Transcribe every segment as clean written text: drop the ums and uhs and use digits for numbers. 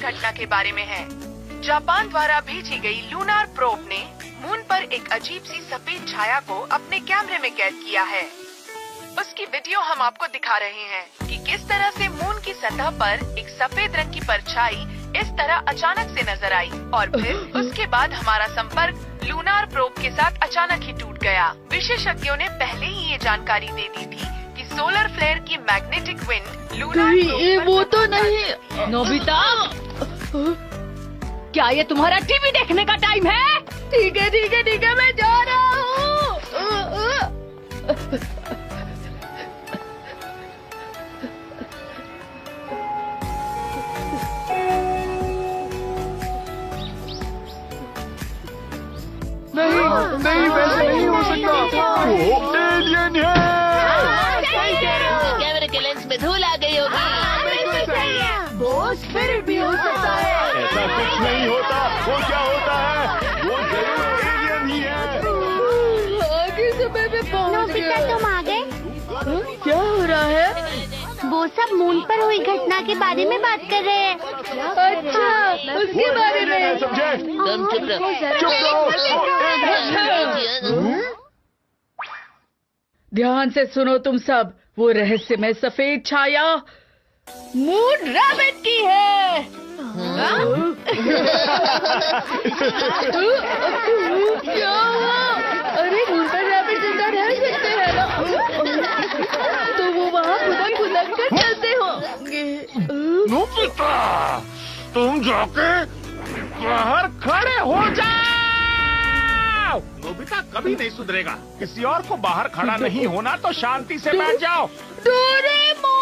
घटना के बारे में है। जापान द्वारा भेजी गई लूनार प्रोब ने मून पर एक अजीब सी सफेद छाया को अपने कैमरे में कैद किया है। उसकी वीडियो हम आपको दिखा रहे हैं कि किस तरह से मून की सतह पर एक सफेद रंग की परछाई इस तरह अचानक से नजर आई और फिर उसके बाद हमारा संपर्क लूनार प्रोब के साथ अचानक ही टूट गया। विशेषज्ञों ने पहले ही ये जानकारी दे दी थी कि सोलर फ्लेयर की मैग्नेटिक विंड लूनार प्रोब वो तो नहीं। नोबिता, क्या ये तुम्हारा टीवी देखने का टाइम है? ठीक है, मैं जा रहा हूँ। नहीं वैसे नहीं हो सकता। वो एलियन है। कैमरे के लेंस में धूल आ गई होगी। वो स्पिरिट भी हो सकता है। ऐसा कुछ नहीं होता। वो क्या होता है? वो जरूर एलियन ही है। आगे समय में पहुंच गए। तुम आ गए? क्या हो रहा है? वो सब मून पर हुई घटना के बारे में बात कर रहे हैं। अच्छा, उसके बारे में। समझे? तुम चुप रहो। ध्यान से सुनो तुम सब। वो रहस्यमय सफेद छाया मून रैबिट की है। क्या हुआ? अरे मून पर रैबिट जिंदा रह सकते हैं ना? तो वो वहाँ खुदक कर चलते होंगे। नोबिता, तुम जाके बाहर खड़े हो जाओ। नोबिता कभी नहीं सुधरेगा। किसी और को बाहर खड़ा नहीं होना तो शांति से बैठ जाओ। डोरेमोन!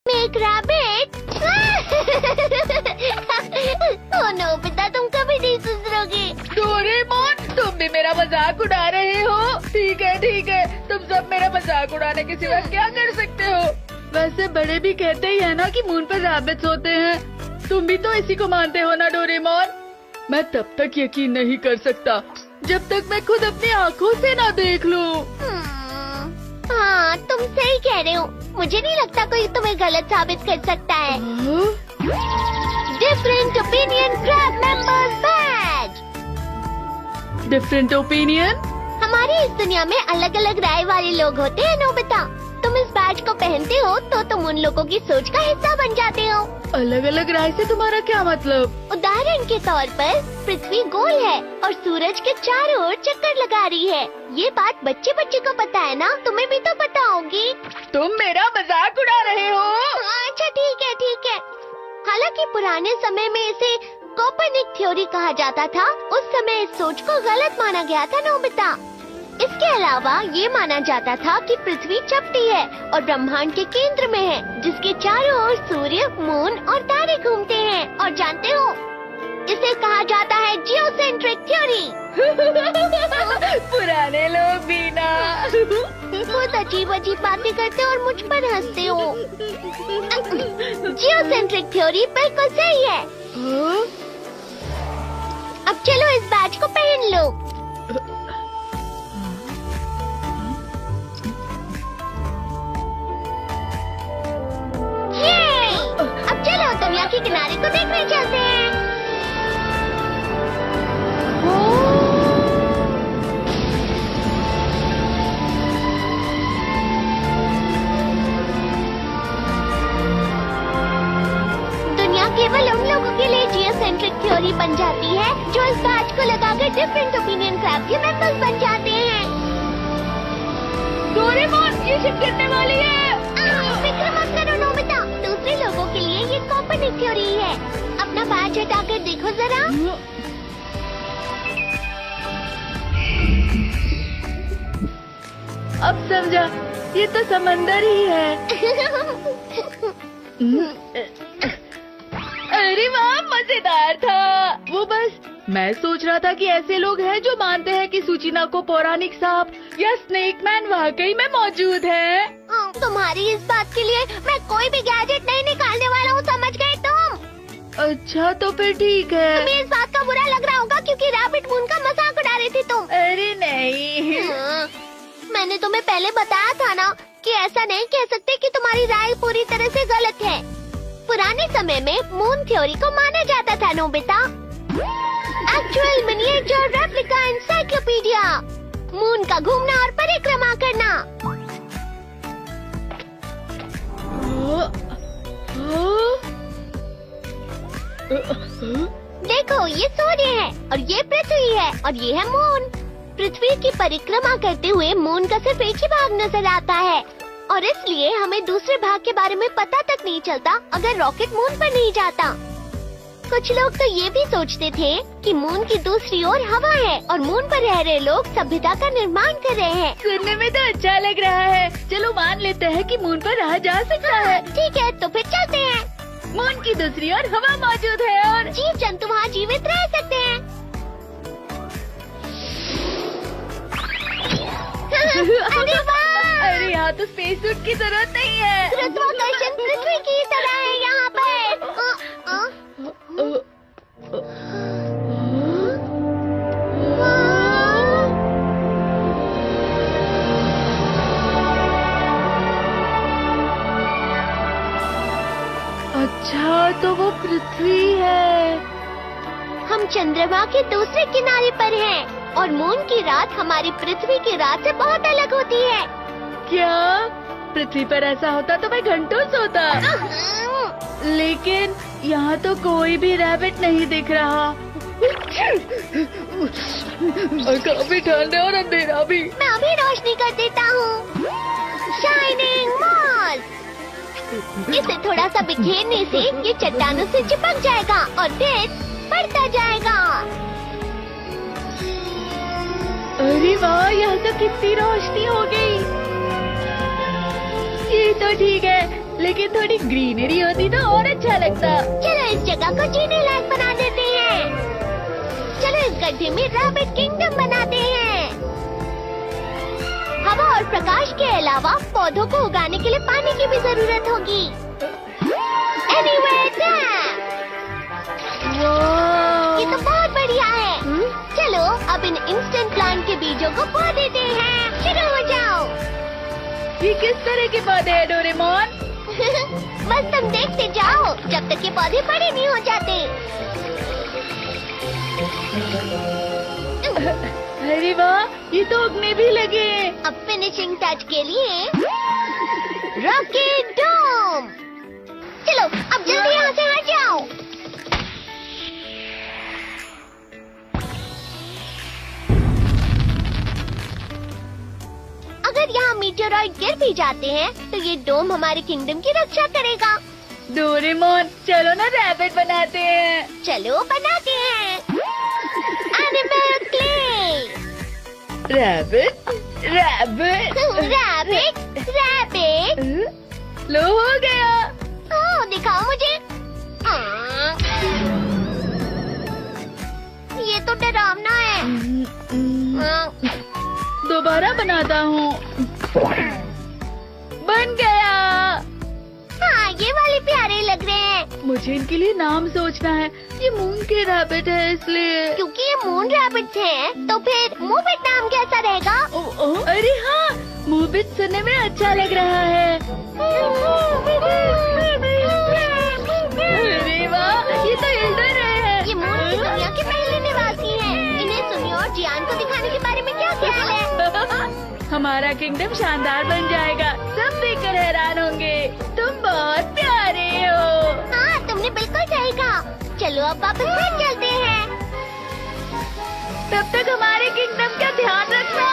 एक रैबिट। ओह नोबिता, तुम कभी नहीं सुधरोगे। डोरेमोन, तुम भी मेरा मजाक उड़ा रहे हो। ठीक है, तुम सब मेरा मजाक उड़ाने के सिवा क्या कर सकते हो? वैसे बड़े भी कहते ही है ना कि मून पर रैबिट्स होते हैं। तुम भी तो इसी को मानते हो ना डोरेमोन? मैं तब तक यकीन नहीं कर सकता जब तक मैं खुद अपनी आँखों से ना देख लूं। हाँ, तुम सही कह रहे हो। मुझे नहीं लगता कोई तुम्हें गलत साबित कर सकता है। Different opinion club members badge. Different opinion? हमारी इस दुनिया में अलग अलग राय वाले लोग होते हैं नोबिता। तुम इस बैज को पहनते हो तो तुम उन लोगों की सोच का हिस्सा बन जाते हो। अलग अलग राय से तुम्हारा क्या मतलब? उदाहरण के तौर पर पृथ्वी गोल है और सूरज के चारों ओर चक्कर लगा रही है। ये बात बच्चे बच्चे को पता है ना? तुम्हें भी तो पता होगी। तुम मेरा मजाक उड़ा रहे हो? अच्छा ठीक है। हालांकि पुराने समय में इसे कोपर्निक थ्योरी कहा जाता था। उस समय इस सोच को गलत माना गया था नोबिता। इसके अलावा ये माना जाता था कि पृथ्वी चपटी है और ब्रह्मांड के केंद्र में है, जिसके चारों ओर सूर्य, मून और तारे घूमते हैं। और जानते हो, इसे कहा जाता है जियोसेंट्रिक थ्योरी। पुराने लोग भी ना। बहुत अजीब अजीब बातें करते हो और मुझ पर हंसते हो। जियोसेंट्रिक थ्योरी बिल्कुल सही है। अब चलो इस बैच को पहन लो। अब चलो दुनिया के किनारे को देखने चलते हैं। दुनिया केवल उन लोगों के लिए जियोसेंट्रिक थ्योरी बन जाती है जो इस बैच को लगाकर डिफरेंट ओपिनियन क्लब के मेंबर्स बन जाते हैं। डोरेमोन, ये शिप गिरने वाली है। फिक्र मत करो नोबिता, दूसरे लोगों के लिए ये कोपर्निक थ्योरी है। अपना बैच हटाकर देखो जरा। अब समझा, ये तो समंदर ही है। अरे वाह, मजेदार था। वो बस मैं सोच रहा था कि ऐसे लोग हैं जो मानते हैं कि सूचिनाको पौराणिक सांप या स्नेक मैन वाकई में मौजूद है। तुम्हारी इस बात के लिए मैं कोई भी गैजेट नहीं निकालने वाला हूँ, समझ गए तुम? अच्छा तो फिर ठीक है। तुम्हें इस बात का बुरा लग रहा होगा क्योंकि रैबिट मून का मजाक उड़ा रही थी तुम। अरे नहीं, मैंने तुम्हें पहले बताया था ना कि ऐसा नहीं कह सकते कि तुम्हारी राय पूरी तरह से गलत है। पुराने समय में मून थ्योरी को माना जाता था Nobita. Actual miniature replica encyclopedia, moon का घूमना और परिक्रमा करना। देखो, ये सूर्य है और ये पृथ्वी है और ये है मून। पृथ्वी की परिक्रमा करते हुए मून का सिर्फ एक ही भाग नजर आता है और इसलिए हमें दूसरे भाग के बारे में पता तक नहीं चलता अगर रॉकेट मून पर नहीं जाता। कुछ लोग तो ये भी सोचते थे कि मून की दूसरी ओर हवा है और मून पर रह रहे लोग सभ्यता का निर्माण कर रहे हैं। सुनने में तो अच्छा लग रहा है। चलो मान लेते हैं कि मून पर रहा जा सकता है। ठीक है, तो फिर चलते हैं। मून की दूसरी ओर हवा मौजूद है और जीव जंतु वहाँ जीवित रह सकते हैं। अरे वाह! अरे यहाँ तो स्पेस सूट की जरूरत नहीं है। गुरुत्वाकर्षण पृथ्वी की तरह है यहाँ पर। अच्छा तो वो पृथ्वी है। हम चंद्रमा के दूसरे किनारे पर हैं और मून की रात हमारी पृथ्वी की रात से बहुत अलग होती है। क्या पृथ्वी पर ऐसा होता तो मैं घंटों सोता। लेकिन यहाँ तो कोई भी रैबिट नहीं दिख रहा और काफी ठंड है और अंधेरा भी। मैं अभी रोशनी कर देता हूँ। शाइनिंग मॉस, इसे थोड़ा सा बिखेरने से ये चट्टानों से चिपक जाएगा और फिर बढ़ता जाएगा। अरे वाह, यहाँ तो कितनी रोशनी हो गई। ये तो ठीक है, लेकिन थोड़ी ग्रीनरी होती तो और अच्छा लगता। चलो इस जगह को जीने लायक बना देते हैं। चलो इस गड्ढे में रैबिट किंगडम बनाते हैं। हवा और प्रकाश के अलावा पौधों को उगाने के लिए पानी की भी जरूरत होगी। Anyway, ये तो बहुत बढ़िया है। चलो अब इन इंस्टेंट प्लांट के बीजों को बो देते हैं। शुरू हो जाओ। ये किस तरह के पौधे हैं डोरेमोन? बस तुम देखते जाओ जब तक ये पौधे बड़े नहीं हो जाते। अरे वाह, ये तो उगने भी लगे। अब फिनिशिंग टच के लिए रॉकेट डोम। चलो अब जल्दी यहाँ से हट जाओ। अगर यहाँ मीटेरॉइड गिर भी जाते हैं तो ये डोम हमारे किंगडम की रक्षा करेगा। डोरेमोन चलो ना रैबिट बनाते हैं। चलो बनाते हैं। Animal clay. Rabbit rabbit rabbit rabbit. लो हो गया। ओह, दिखाओ मुझे। ये तो डरावना है। दोबारा बनाता हूँ। बन गया। हाँ, ये वाले प्यारे लग रहे हैं। मुझे इनके लिए नाम सोचना है। ये मून के रैबिट है इसलिए। क्योंकि ये मून रैबिट्स हैं, तो फिर मूविट नाम कैसा रहेगा? अरे हाँ, मूविट सुनने में अच्छा लग रहा है। अरे वाह, ये तो हिल रहे हैं। ये मून की दुनिया के पहले निवासी हैं। इन्हें सुनिए और जियान को दिखाने के बारे में क्या ख्याल है? हमारा किंगडम शानदार बन जाएगा। सब देखकर हैरान होंगे। तुम बहुत प्यारे हो। हाँ, तुमने बिल्कुल सही कहा। चलो अब वापस घर चलते हैं। तब तक हमारे किंगडम का ध्यान रखना।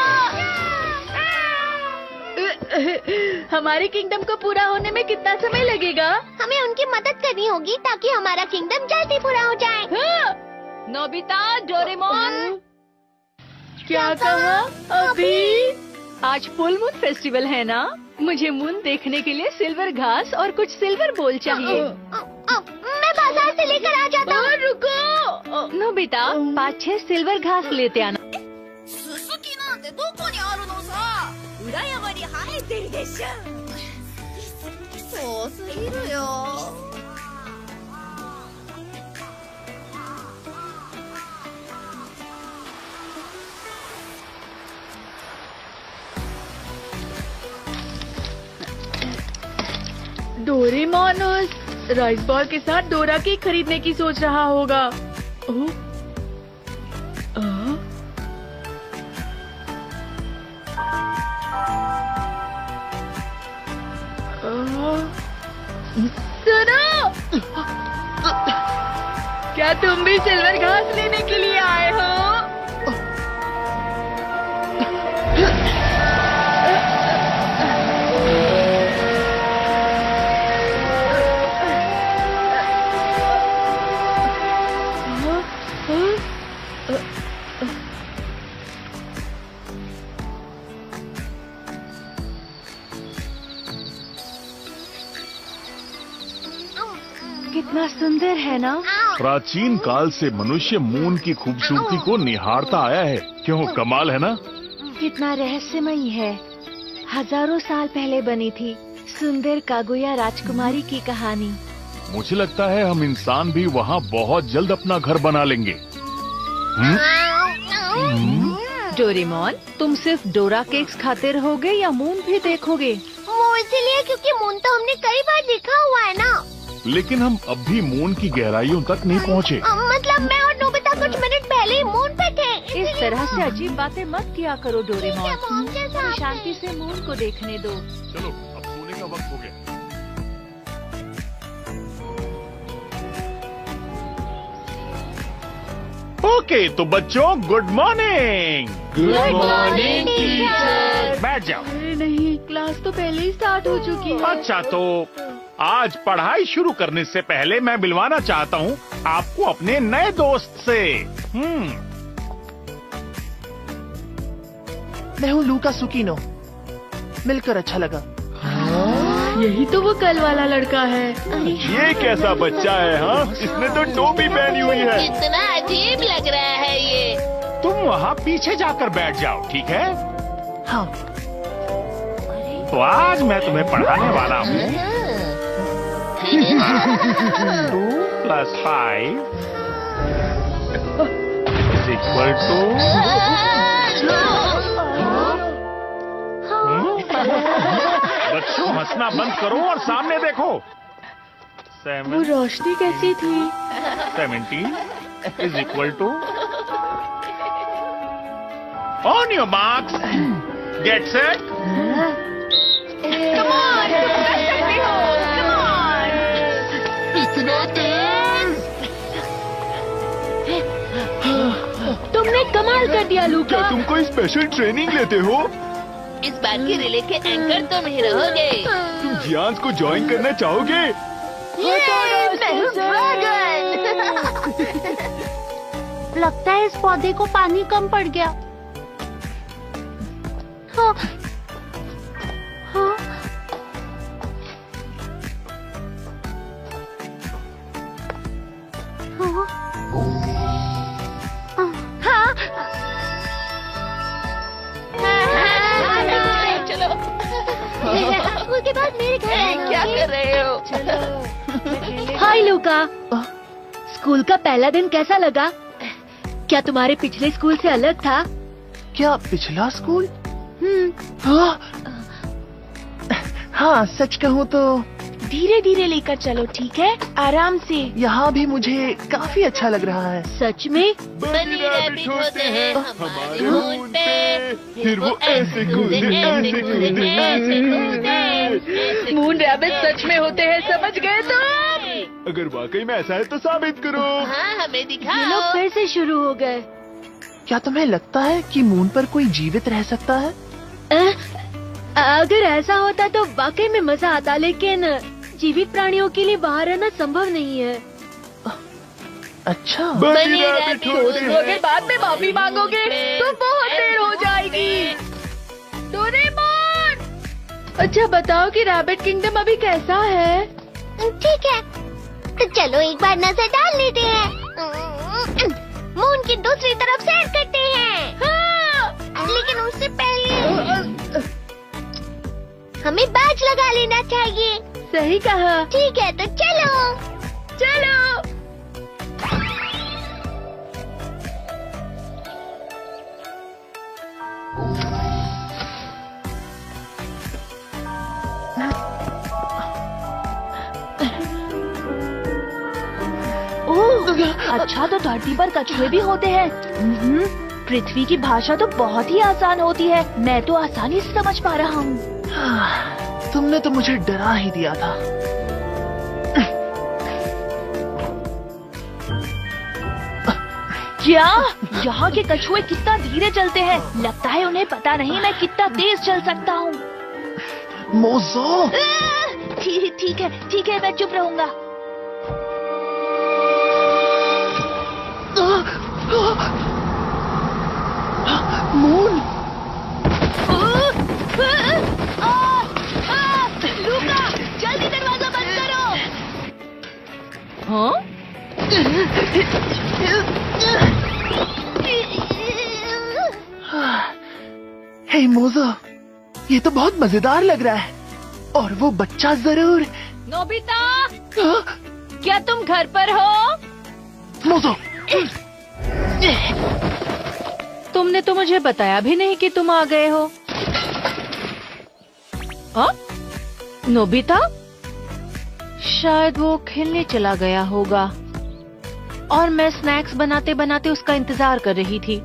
हमारे किंगडम को पूरा होने में कितना समय लगेगा? हमें उनकी मदद करनी होगी ताकि हमारा किंगडम जल्दी पूरा हो जाए। हाँ। नोबिता, डोरेमोन, क्या कहा अभी? आज फुल मून फेस्टिवल है ना? मुझे मून देखने के लिए सिल्वर घास और कुछ सिल्वर बोल चाहिए। मैं बाजार से लेकर आ जाता हूँ। रुको। नोबिता, 5-6 सिल्वर घास लेते आना। डोरेमोन उस राइस बॉल के साथ डोरा की खरीदने की सोच रहा होगा। ओह, सुनो, क्या तुम भी सिल्वर घास लेने के लिए आए हो? कितना सुंदर है ना? प्राचीन काल से मनुष्य मून की खूबसूरती को निहारता आया है। क्यों, कमाल है ना? कितना रहस्यमयी है। हजारों साल पहले बनी थी सुंदर कागुया राजकुमारी की कहानी। मुझे लगता है हम इंसान भी वहाँ बहुत जल्द अपना घर बना लेंगे। डोरेमोन, तुम सिर्फ डोरा केक्स खाते रहोगे या मून भी देखोगे? वो इसलिए क्योंकि मून तो हमने कई बार देखा हुआ है ना। लेकिन हम अब भी मून की गहराइयों तक नहीं पहुँचे। मतलब मैं और नोबिता कुछ मिनट पहले ही मून पे थे। इस तरह से अजीब बातें मत किया करो डोरेमोन। मॉम के साथ शांति से मून को देखने दो। चलो, अब सोने का वक्त हो गया। ओके, तो बच्चों, good morning. Good morning teacher. बैठ जाओ। अरे नहीं, क्लास तो पहले ही स्टार्ट हो चुकी है। अच्छा, तो आज पढ़ाई शुरू करने से पहले मैं मिलवाना चाहता हूँ आपको अपने नए दोस्त से। मैं हूँ लूका सुकीनो। मिलकर अच्छा लगा। यही तो वो कल वाला लड़का है। ये कैसा बच्चा है? हाँ, इसने तो टोपी पहनी हुई है। कितना अजीब लग रहा है ये। तुम वहाँ पीछे जाकर बैठ जाओ, ठीक है? हाँ। तो आज मैं तुम्हें पढ़ाने वाला हूँ 2 + 5 बच्चों, हंसना बंद करो और सामने देखो। वो रोशनी कैसी थी? 17 = On your marks, get set. Come on, तुम कर सकते हो। Come on. इतना तेज! तुमने कमाल कर दिया लूका। क्या तुम कोई स्पेशल ट्रेनिंग लेते हो? इस बार की रिले के एंकर तुम ही रहोगे। तुम जियांस को ज्वाइन करना चाहोगे? लगता है इस पौधे को पानी कम पड़ गया। हाँ। हाँ। हाँ। चलो। हाय लूका। स्कूल का पहला दिन कैसा लगा? क्या तुम्हारे पिछले स्कूल से अलग था? क्या पिछला स्कूल? हाँ, सच कहूँ तो धीरे धीरे लेकर चलो, ठीक है? आराम से। यहाँ भी मुझे काफी अच्छा लग रहा है। सच में? बनी रैबिट होते हैं हमारे मून पे, फिर वो ऐसे कूदे ऐसे कूदे ऐसे कूदे। मून रैबिट सच में होते हैं, समझ गए तुम? अगर वाकई में ऐसा है तो साबित करो। हाँ, हमें ये लोग दिखाओ। फिर से शुरू हो गए। क्या तुम्हें लगता है कि मून पर कोई जीवित रह सकता है? अगर ऐसा होता तो वाकई में मजा आता, लेकिन जीवित प्राणियों के लिए वहाँ रहना संभव नहीं है। अच्छा, बनी रैबिट होते तो अगर बाद में माफी मांगोगे तो बहुत देर हो जाएगी। डोरेमोन! अच्छा बताओ कि रैबिट किंगडम अभी कैसा है? ठीक है, तो चलो एक बार नजर डाल लेते हैं। मून की दूसरी तरफ सैर करते हैं। हाँ, लेकिन उससे पहले हमें बैज लगा लेना चाहिए। सही कहा। ठीक है, तो चलो। चलो। ओह, अच्छा तो धरती पर कछुए भी होते हैं। पृथ्वी की भाषा तो बहुत ही आसान होती है। मैं तो आसानी से समझ पा रहा हूँ। तुमने तो मुझे डरा ही दिया था। क्या? यहाँ के कछुए कितना धीरे चलते हैं। लगता है उन्हें पता नहीं मैं कितना तेज चल सकता हूँ। मोज़ो! ठीक है, मैं चुप रहूंगा। मून! लूका, जल्दी दरवाजा बंद करो। हाँ? हे मोज़ो, ये तो बहुत मजेदार लग रहा है। और वो बच्चा जरूर। नोबिता, क्या तुम घर पर हो? मोज़ो! तुमने तो मुझे बताया भी नहीं कि तुम आ गए हो। नोबिता? शायद वो खेलने चला गया होगा और मैं स्नैक्स बनाते बनाते उसका इंतजार कर रही थी।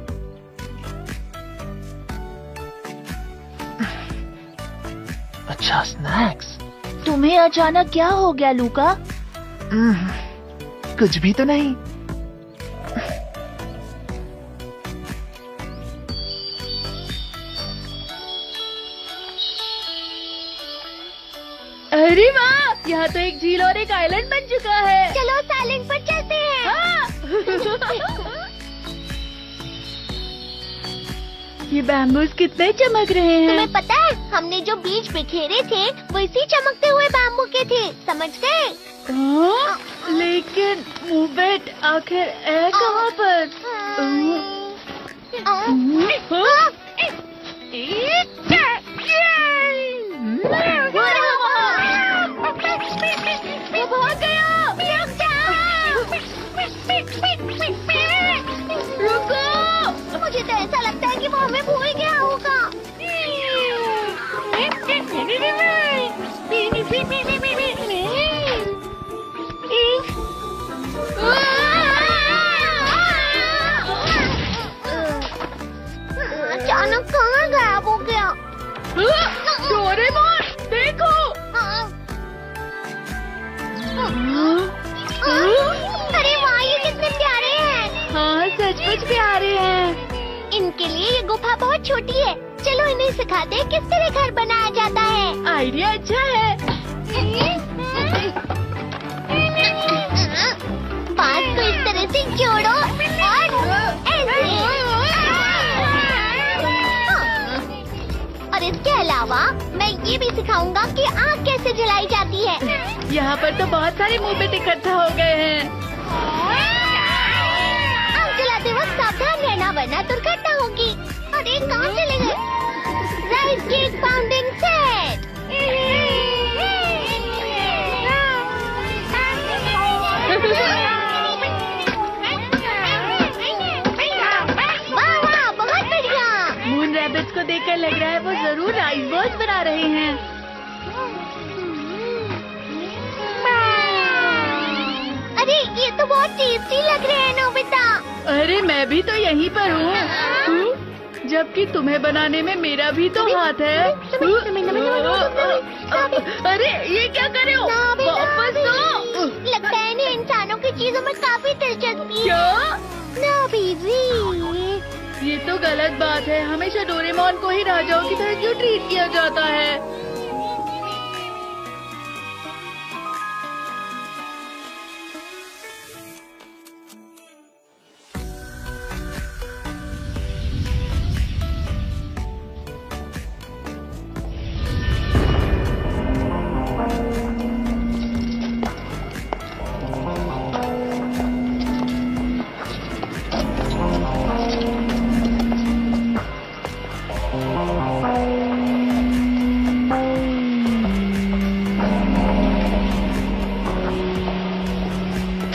अच्छा, स्नैक्स। तुम्हें अचानक क्या हो गया लूका? कुछ भी तो नहीं। अरे वाह, यहाँ तो एक झील और एक आइलैंड बन चुका है। चलो साइलेंट पर चलते हैं। ये बैम्बूस कितने चमक रहे हैं। तुम्हें पता है, हमने जो बीज बिखेरे थे वो इसी चमकते हुए बैम्बू के थे, समझ गए? हाँ, लेकिन मूवेट आखिर है कहाँ पर? वो भाग गया। रुको, मुझे तो ऐसा लगता है कि वो हमें भूल गया होगा। अचानक कहाँ गायब हो गया? डोरेमोन, देखो। अरे वाह, ये कितने प्यारे हैं। हाँ, सचमुच प्यारे हैं। इनके लिए ये गुफा बहुत छोटी है। चलो इन्हें सिखाते हैं किस तरह घर बनाया जाता है। आइडिया अच्छा है। बात को इस तरह से जोड़ो और इसके अलावा मैं ये भी सिखाऊंगा कि आग कैसे जलाई जाती है। यहाँ पर तो बहुत सारे मूवमेंट इकट्ठा हो गए हैं। आग जलाते वक्त सावधान रहना वरना दुर्घटना होगी। अरे कहाँ चले गए? Rice cake pounding set. देखकर लग रहा है वो जरूर राइस बॉल्स बना रहे हैं। अरे ये तो बहुत टेस्टी लग रहे हैं नोबिता। अरे मैं भी तो यहीं पर हूँ, जबकि तुम्हें बनाने में मेरा भी तो हाथ है। अरे ये क्या कर रहे हो? वापस दो। लगता है इन्हें इंसानों की चीजों में काफी दिलचस्पी है। क्या? ना बीवी, ये तो गलत बात है। हमेशा डोरेमोन को ही राजाओं की तरह क्यों ट्रीट किया जाता है?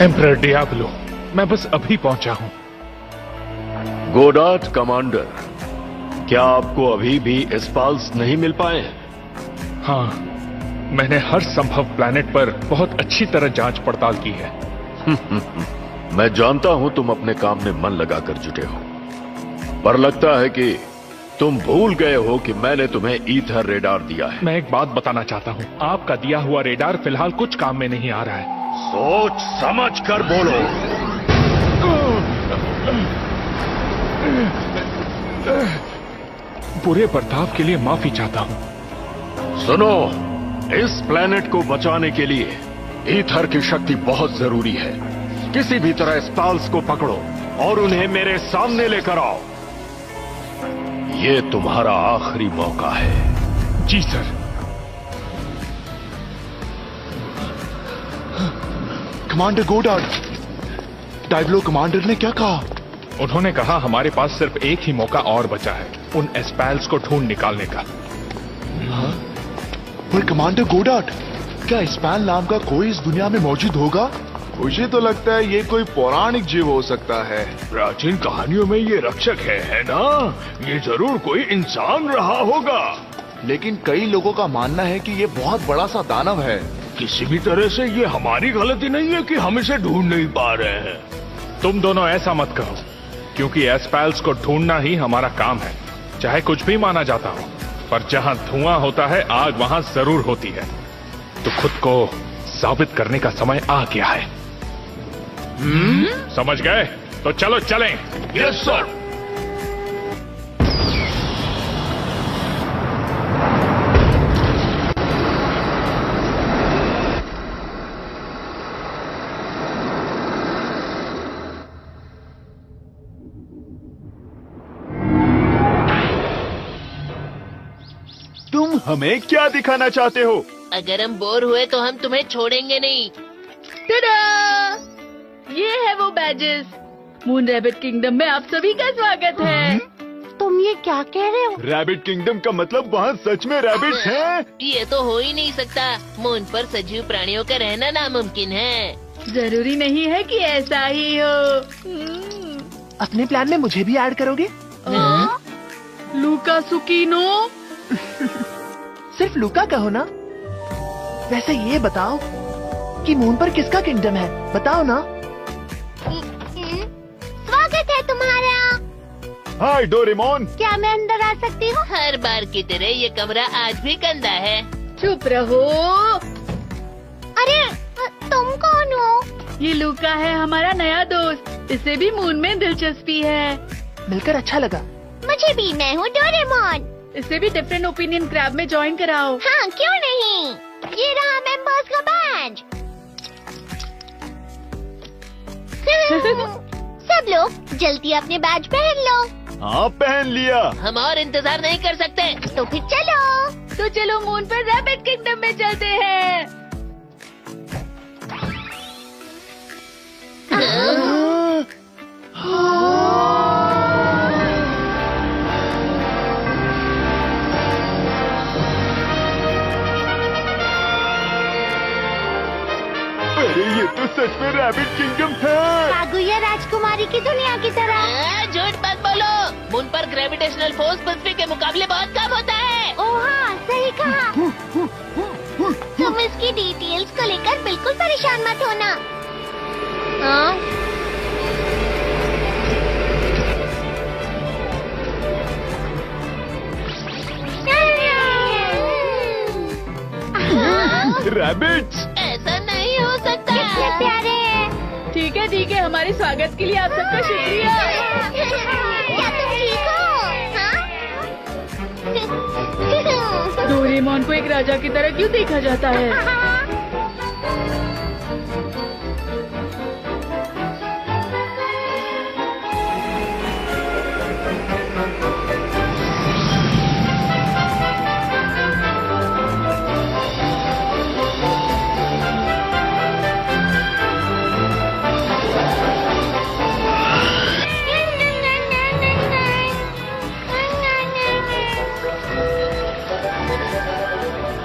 एम्परर डियाब्लो, मैं बस अभी पहुंचा हूं। गोडार्ट कमांडर, क्या आपको अभी भी एस्पाल्स नहीं मिल पाए? हाँ, मैंने हर संभव प्लैनेट पर बहुत अच्छी तरह जांच पड़ताल की है। मैं जानता हूं तुम अपने काम में मन लगाकर जुटे हो, पर लगता है कि तुम भूल गए हो कि मैंने तुम्हें ईथर रेडार दिया है। मैं एक बात बताना चाहता हूं, आपका दिया हुआ रेडार फिलहाल कुछ काम में नहीं आ रहा है। सोच समझ कर बोलो। बुरे बर्ताव के लिए माफी चाहता हूं। सुनो, इस प्लेनेट को बचाने के लिए ईथर की शक्ति बहुत जरूरी है। किसी भी तरह स्टाल्स को पकड़ो और उन्हें मेरे सामने लेकर आओ। ये तुम्हारा आखिरी मौका है। जी सर। कमांडर गोडार्ट, डायब्लो कमांडर ने क्या कहा? उन्होंने कहा हमारे पास सिर्फ एक ही मौका और बचा है, उन एस्पैल्स को ढूंढ निकालने का। पर कमांडर गोडार्ट, क्या एस्पैल नाम का कोई इस दुनिया में मौजूद होगा? मुझे तो लगता है ये कोई पौराणिक जीव हो सकता है। प्राचीन कहानियों में ये रक्षक है ना? ये जरूर कोई इंसान रहा होगा। लेकिन कई लोगों का मानना है कि ये बहुत बड़ा सा दानव है। किसी भी तरह से ये हमारी गलती नहीं है कि हम इसे ढूंढ नहीं पा रहे हैं। तुम दोनों ऐसा मत कहो, क्योंकि एस्पैल्स को ढूंढना ही हमारा काम है। चाहे कुछ भी माना जाता हो, पर जहां धुआं होता है आग वहां जरूर होती है। तो खुद को साबित करने का समय आ गया है। समझ गए? तो चलो चलें। Yes sir. तुम हमें क्या दिखाना चाहते हो? अगर हम बोर हुए तो हम तुम्हें छोड़ेंगे नहीं। टडा! ये है वो बैजेस। मून रैबिट किंगडम में आप सभी का स्वागत है। तुम ये क्या कह रहे हो? रैबिट किंगडम का मतलब वहाँ सच में रैबिट्स हैं? ये तो हो ही नहीं सकता। मून पर सजीव प्राणियों का रहना नामुमकिन है। जरूरी नहीं है कि ऐसा ही हो। अपने प्लान में मुझे भी ऐड करोगे? लूका सुकीनो। सिर्फ लूका कहो ना। वैसे ये बताओ कि मून पर किसका किंगडम है? बताओ ना। स्वागत है तुम्हारा। Hi Doraemon. क्या मैं अंदर आ सकती हूँ? हर बार की तरह ये कमरा आज भी गंदा है। चुप रहो। अरे तुम कौन हो? ये लूका है, हमारा नया दोस्त। इसे भी मून में दिलचस्पी है। मिलकर अच्छा लगा। मुझे भी। मैं हूँ डोरेमोन। इसे भी डिफरेंट ओपिनियन क्रैब में ज्वाइन कराओ। हाँ क्यों नहीं। ये रहा मेंबर्स का बैज। सब लोग जल्दी अपने बैज पहन लो। हाँ पहन लिया। हम और इंतजार नहीं कर सकते। तो फिर चलो। तो चलो मून पर रैबिट किंगडम में चलते हैं। अरे ये तो सच में रैबिट किंगडम है। कागुया राजकुमारी की दुनिया की तरह। झूठ मत बोलो। मून पर ग्रेविटी ग्रेविटेशनल फोर्स पृथ्वी के मुकाबले बहुत कम होता है। ओ हाँ, सही कहा। तुम इसकी डिटेल्स को लेकर बिल्कुल परेशान मत होना। हाँ? रैबिट्स, ऐसा नहीं हो सकता। कितने प्यारे हैं। ठीक है, हमारे स्वागत के लिए आप सबका शुक्रिया। क्या तुम ठीक हो? हाँ? डोरेमोन को एक राजा की तरह क्यों देखा जाता है?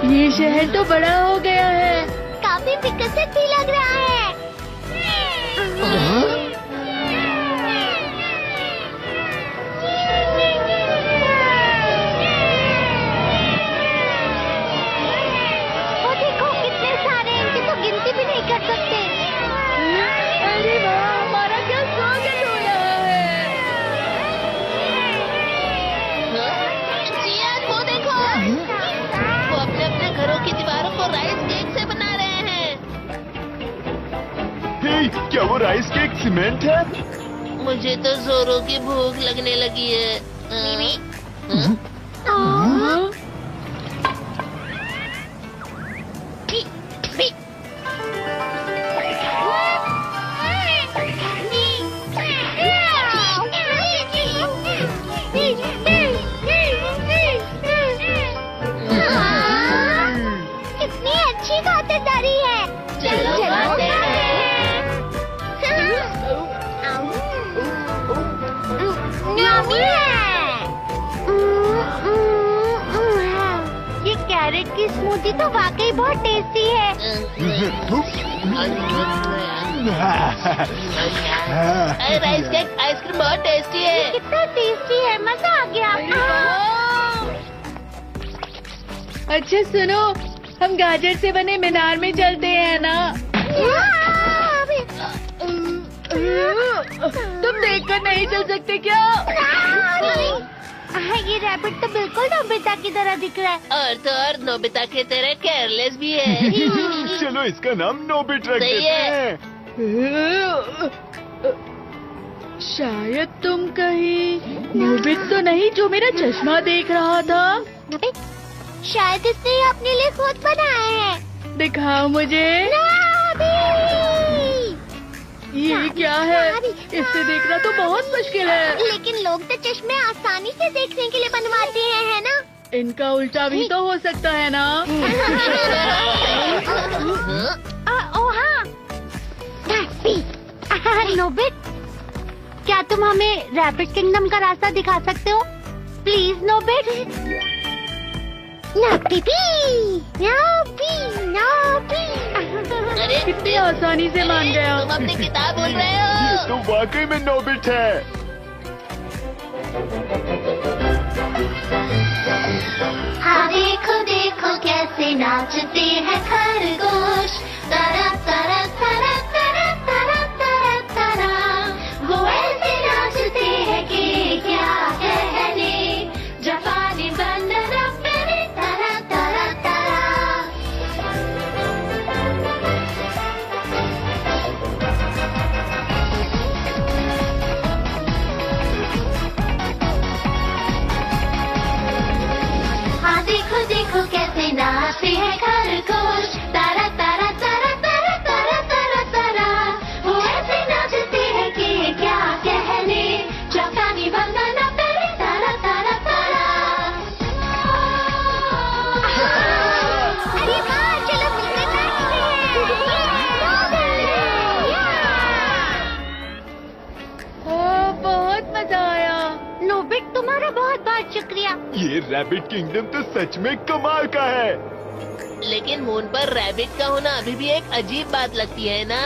ये शहर तो बड़ा हो गया है। काफी विकसित भी लग रहा है। वो देखो कितने सारे हैं, इनकी तो गिनती भी नहीं कर सकते। अरे वाह, हमारा क्या स्वागत हो रहा है। जियान, वो देखो, वो अपने अपने घरों की दीवारों को राइस केक से बना रहे हैं। हे, क्या वो राइस केक सीमेंट है? मुझे तो जोरों की भूख लगने लगी है। कितनी अच्छी खातिरदारी है। चलो खाते यम्मी है। ये कैरेट की स्मूदी तो वाकई बहुत टेस्टी है। राइस केक आइसक्रीम बहुत टेस्टी है। कितना टेस्टी है, मजा आ गया। अच्छा सुनो, हम गाजर से बने मीनार में चलते हैं ना? तुम देखकर नहीं चल सकते क्या? ये रैबिट तो बिल्कुल नोबिता की तरह दिख रहा है। और तो और नोबिता की तरह केयरलेस भी है। चलो इसका नाम नोबिट रख सही देते है। हैं। शायद तुम कहीं नोबित तो नहीं जो मेरा चश्मा देख रहा था? शायद इसने ये अपने लिए खुद बनाया है। दिखाओ मुझे। ये क्या है? इससे देखना तो बहुत मुश्किल है। लेकिन लोग तो चश्मे आसानी से देखने के लिए बनवाते हैं, है ना? इनका उल्टा भी तो हो सकता है ना? ओ हाँ, नोबिट, क्या तुम हमें रैबिट किंगडम का रास्ता दिखा सकते हो? प्लीज नोबिट। अरे कितनी आसानी से मान गया। तुम अपनी किताब बोल रहे हो। ये तो वाकई में नोबिट है। हाँ देखो देखो कैसे नाचते हैं खरगोश। तरा तरा तरा तरा तरा तरा तरा, वो ऐसे नाचते हैं कि क्या कहने। जापानी बंदर अपने तरा तरा तरा। हाँ देखो देखो कैसे नाचते हैं खरगोश। तारा तारा तारा तारा तारा तारा तारा, वो ऐसे नाचते हैं कि क्या कहने। जापानी बंदना तेरे तारा तारा तारा। अरे वाह, चलो मिलकर नाचते हैं। बहुत मजा आया। नोबिट, तुम्हारा बहुत बहुत शुक्रिया। ये रैबिट किंगडम तो सच में कमाल का है। लेकिन मून पर रैबिट का होना अभी भी एक अजीब बात लगती है ना?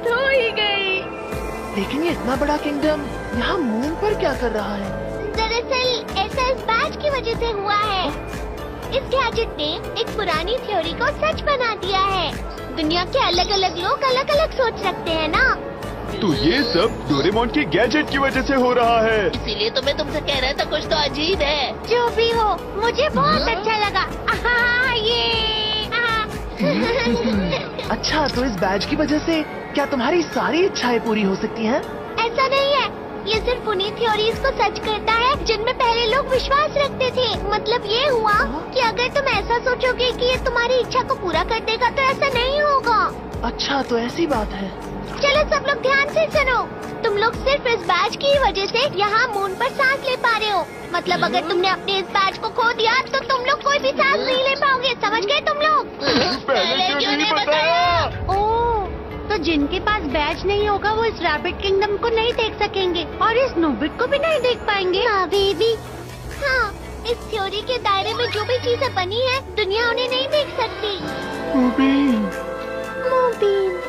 जीत हो ही गई। लेकिन ये इतना बड़ा किंगडम यहाँ मून पर क्या कर रहा है? दरअसल ऐसा इस बैच की वजह से हुआ है। इस गैजेट ने एक पुरानी थ्योरी को सच बना दिया है। दुनिया के अलग अलग लोग अलग अलग सोच रखते हैं ना। तो ये सब डोरेमोन की गैजेट की वजह से हो रहा है। इसीलिए तो मैं तुमसे कह रहा था, कुछ तो अजीब है। जो भी हो, मुझे बहुत अच्छा लगा। ये अच्छा, तो इस बैज की वजह से क्या तुम्हारी सारी इच्छाएं पूरी हो सकती हैं? ऐसा नहीं है, ये सिर्फ उन्हीं थ्योरीज को सच करता है जिनमें पहले लोग विश्वास रखते थे। मतलब ये हुआ कि अगर तुम ऐसा सोचोगे कि ये तुम्हारी इच्छा को पूरा कर देगा तो ऐसा नहीं होगा। अच्छा, तो ऐसी बात है। चलो सब लोग ध्यान से सुनो। तुम लोग सिर्फ इस बैज की वजह से यहाँ मून पर सांस ले पा रहे हो। मतलब अगर तुमने अपने इस बैज को खो दिया तो तुम लोग कोई भी सांस नहीं ले पाओगे। समझ गए तुम लोग? पहले क्यों नहीं बताया? ओह, तो जिनके पास बैज नहीं होगा वो इस रैबिट किंगडम को नहीं देख सकेंगे और इस नोबिट को भी नहीं देख पाएंगे। हाँ बेबी, हाँ, इस थ्योरी के दायरे में जो भी चीजें बनी है दुनिया उन्हें नहीं देख सकती। मुबीन, मुबीन।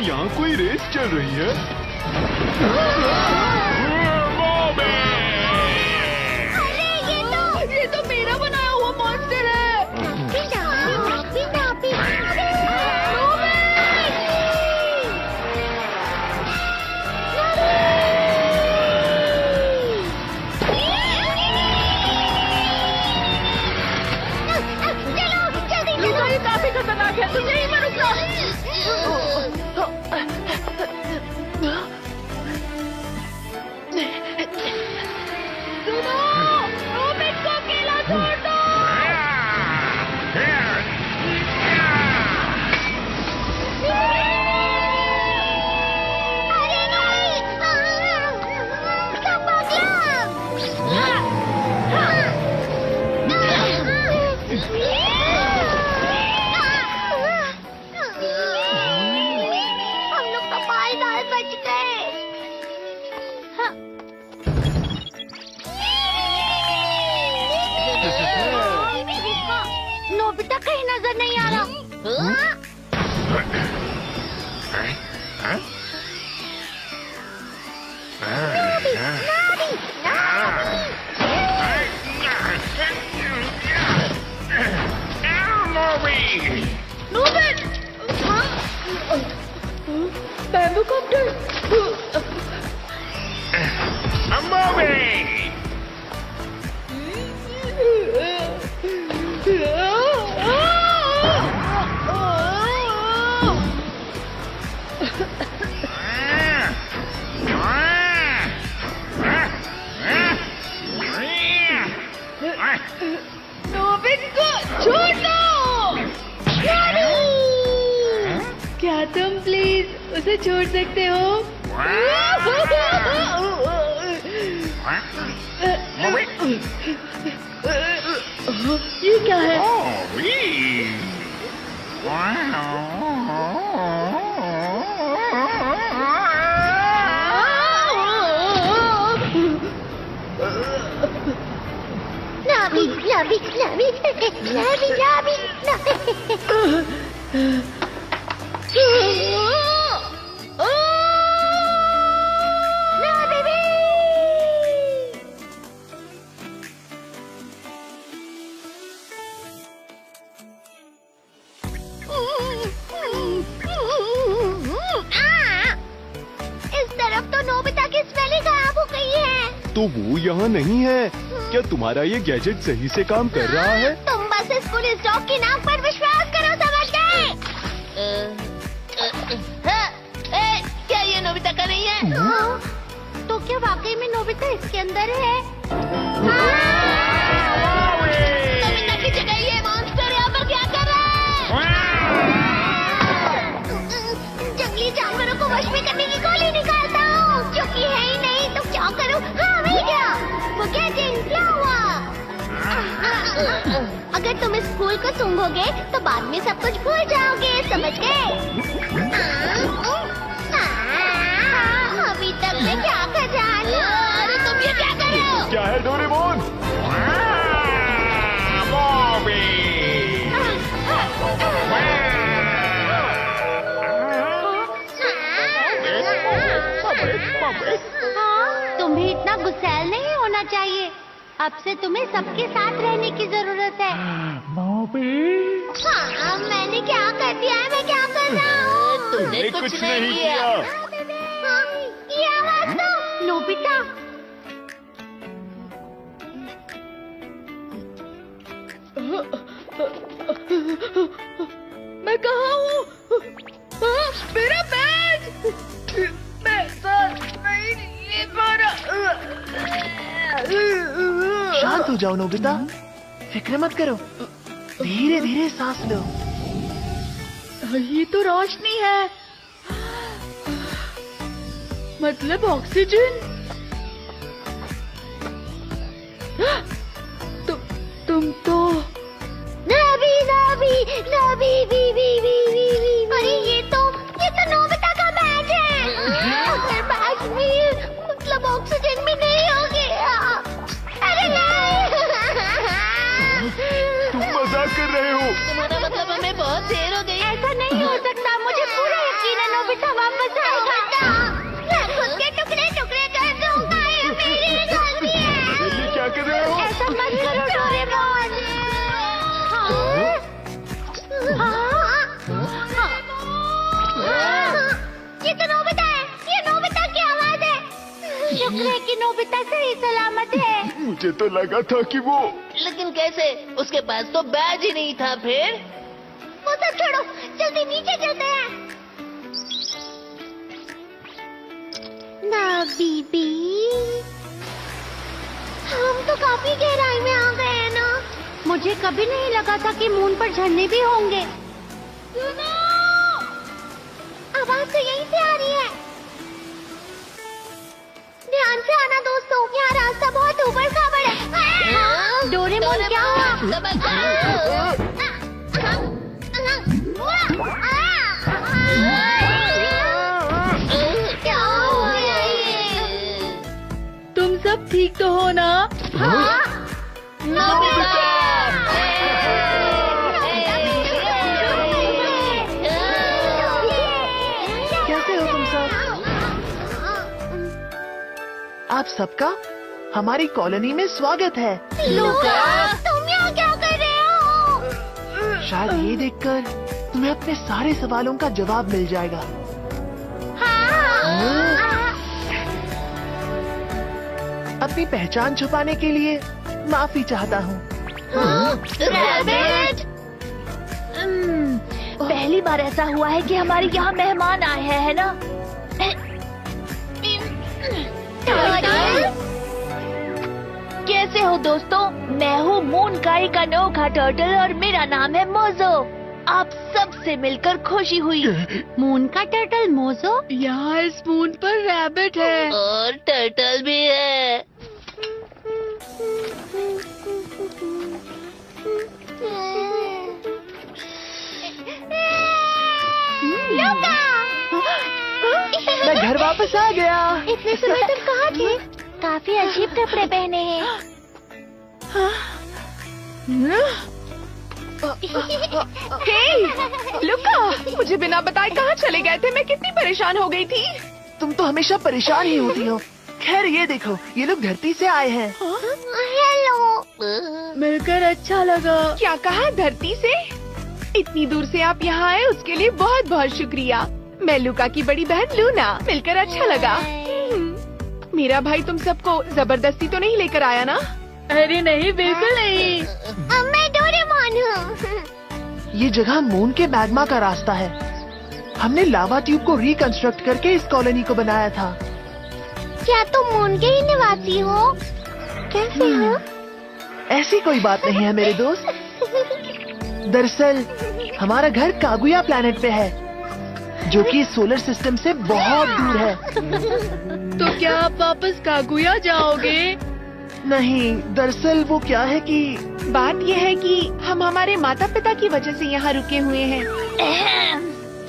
यहाँ कोई रेस चल रही है। अरे ये तो मेरा बनाया हुआ मॉन्स्टर है। ये काफी खतरनाक है, तुम यहीं पर रुको। सुनो, नोबिट को अकेला छोड़ दो। अरे नहीं, सब हम लोग तो बाल बच गए। नोबिता कहीं नजर नहीं आ रहा। नोबिट, बैम्बू कॉप्टर। नोबिट को छोड़ दो। क्या तुम प्लीज उसे छोड़ सकते हो? ये क्या है? नाभी, नाभी, नाभी, नाभी, नाभी, इस तरफ तो नोबिता की स्मेल ही गायब हो गई है। तो वो यहाँ नहीं है। क्या तुम्हारा ये गैजेट सही से काम कर रहा है? तुम बस इस पुलिस डॉग के नाम पर विश्वास करो, समझ गए? क्या ये नोबिता का नहीं है? तो क्या वाकई में नोबिता इसके अंदर है? नोबिता की जगह ये मॉन्स्टर यहाँ पर क्या कर रहा है? निकालता हूँ, क्योंकि है ही नहीं तो क्या करूँ? हाँ वही क्या, फॉरगेटिंग फ्लावर। अगर तुम इस फूल को सूंघोगे तो बाद में सब कुछ भूल जाओगे, समझ गए? अभी तक मैं क्या कर रहा था? अरे तुम ये क्या कर रहे हो? क्या है डोरेमोन? तुम्हें इतना गुस्सैल नहीं होना चाहिए। अब से तुम्हें सबके साथ रहने की जरूरत है। हाँ, मैंने क्या कर दिया है? मैं क्या कर रहा हूँ? तूने कुछ नहीं किया। ये आवाज तो नोबिता। मैं कहाँ हूँ? मेरा बैग! मैं सांस नहीं ले पा रहा। शांत हो जाओ नोबिता, फिक्र मत करो, धीरे धीरे सांस लो। ये तो रोशनी है, मतलब ऑक्सीजन। तुम तो नबी नबी नबी वी वी वी वी वी। अरे ये तो नोबिता का बैग है। अगर बैग में मतलब ऑक्सीजन भी नहीं हो गया। अरे नहीं। तुम मजाक कर रहे हो? तुम्हारा मतलब हमें बहुत देर हो गई। ऐसा नहीं हो सकता, मुझे पूरा यकीन है नोबिता वापस आएगा। मैं खुद के टुकड़े टुकड़े कर दूंगा, ये मेरी गलती है। ये क्या कर रहे हो? ऐसा मत करो डोरेमोन। ये तो नोबिता है, ये नोबिता की आवाज है। शुक्र है कि नोबिता सही सलामत है। मुझे तो लगा था कि वो। लेकिन कैसे? उसके पास तो बैग ही नहीं था। फिर वो सब छोड़ो, जल्दी नीचे चलते हैं। ना बीबी, हम तो काफी गहराई में आ गए हैं ना। मुझे कभी नहीं लगा था कि मून पर झरने भी होंगे। आवाज तो यहीं से आ रही है। ध्यान से आना दोस्तों, यहाँ रास्ता बहुत ऊबड़ खाबड़ है। डोरेमोन क्या हुआ? क्या हुआ ये? तुम सब ठीक तो हो ना? हाँ? कैसे हो तुम सब? आप सबका हमारी कॉलोनी में स्वागत है। लूका, तुम यहाँ क्या कर रहे हो? शायद ये देखकर तुम्हें अपने सारे सवालों का जवाब मिल जाएगा। अपनी पहचान छुपाने के लिए माफी चाहता हूँ। रैबिट! पहली बार ऐसा हुआ है कि हमारे यहाँ मेहमान आए हैं, है ना? कैसे हो दोस्तों? मैं हूँ मून काई का अनोखा टर्टल और मेरा नाम है मोजो। आप सबसे मिलकर खुशी हुई। मून का टर्टल मोजो? यहाँ इस मून पर रैबिट है। और टर्टल भी है। लूका! मैं घर वापस आ गया। इतने समय तक कहाँ थे? काफी अजीब कपड़े पहने हैं। हे, लुका, मुझे बिना बताए कहाँ चले गए थे? मैं कितनी परेशान हो गई थी। तुम तो हमेशा परेशान ही होती हो। खैर ये देखो, ये लोग धरती से आए हैं। हेलो। मिलकर अच्छा लगा। क्या कहा? धरती से? इतनी दूर से आप यहाँ आए, उसके लिए बहुत बहुत शुक्रिया। मैं लुका की बड़ी बहन लूना। मिलकर अच्छा लगा। मेरा भाई तुम सबको जबरदस्ती तो नहीं लेकर आया ना? अरे नहीं, बिल्कुल नहीं। मैं डोरेमोन हूँ। ये जगह मून के मैग्मा का रास्ता है। हमने लावा ट्यूब को रिकंस्ट्रक्ट करके इस कॉलोनी को बनाया था। क्या तुम मून के ही निवासी हो? कैसे हो? ऐसी कोई बात नहीं है मेरे दोस्त। दरअसल हमारा घर कागुया प्लैनेट पे है, जो कि इस सोलर सिस्टम से बहुत दूर है। तो क्या आप वापस कागुया जाओगे? नहीं, दरअसल वो क्या है कि बात यह है कि हम हमारे माता पिता की वजह से यहाँ रुके हुए हैं।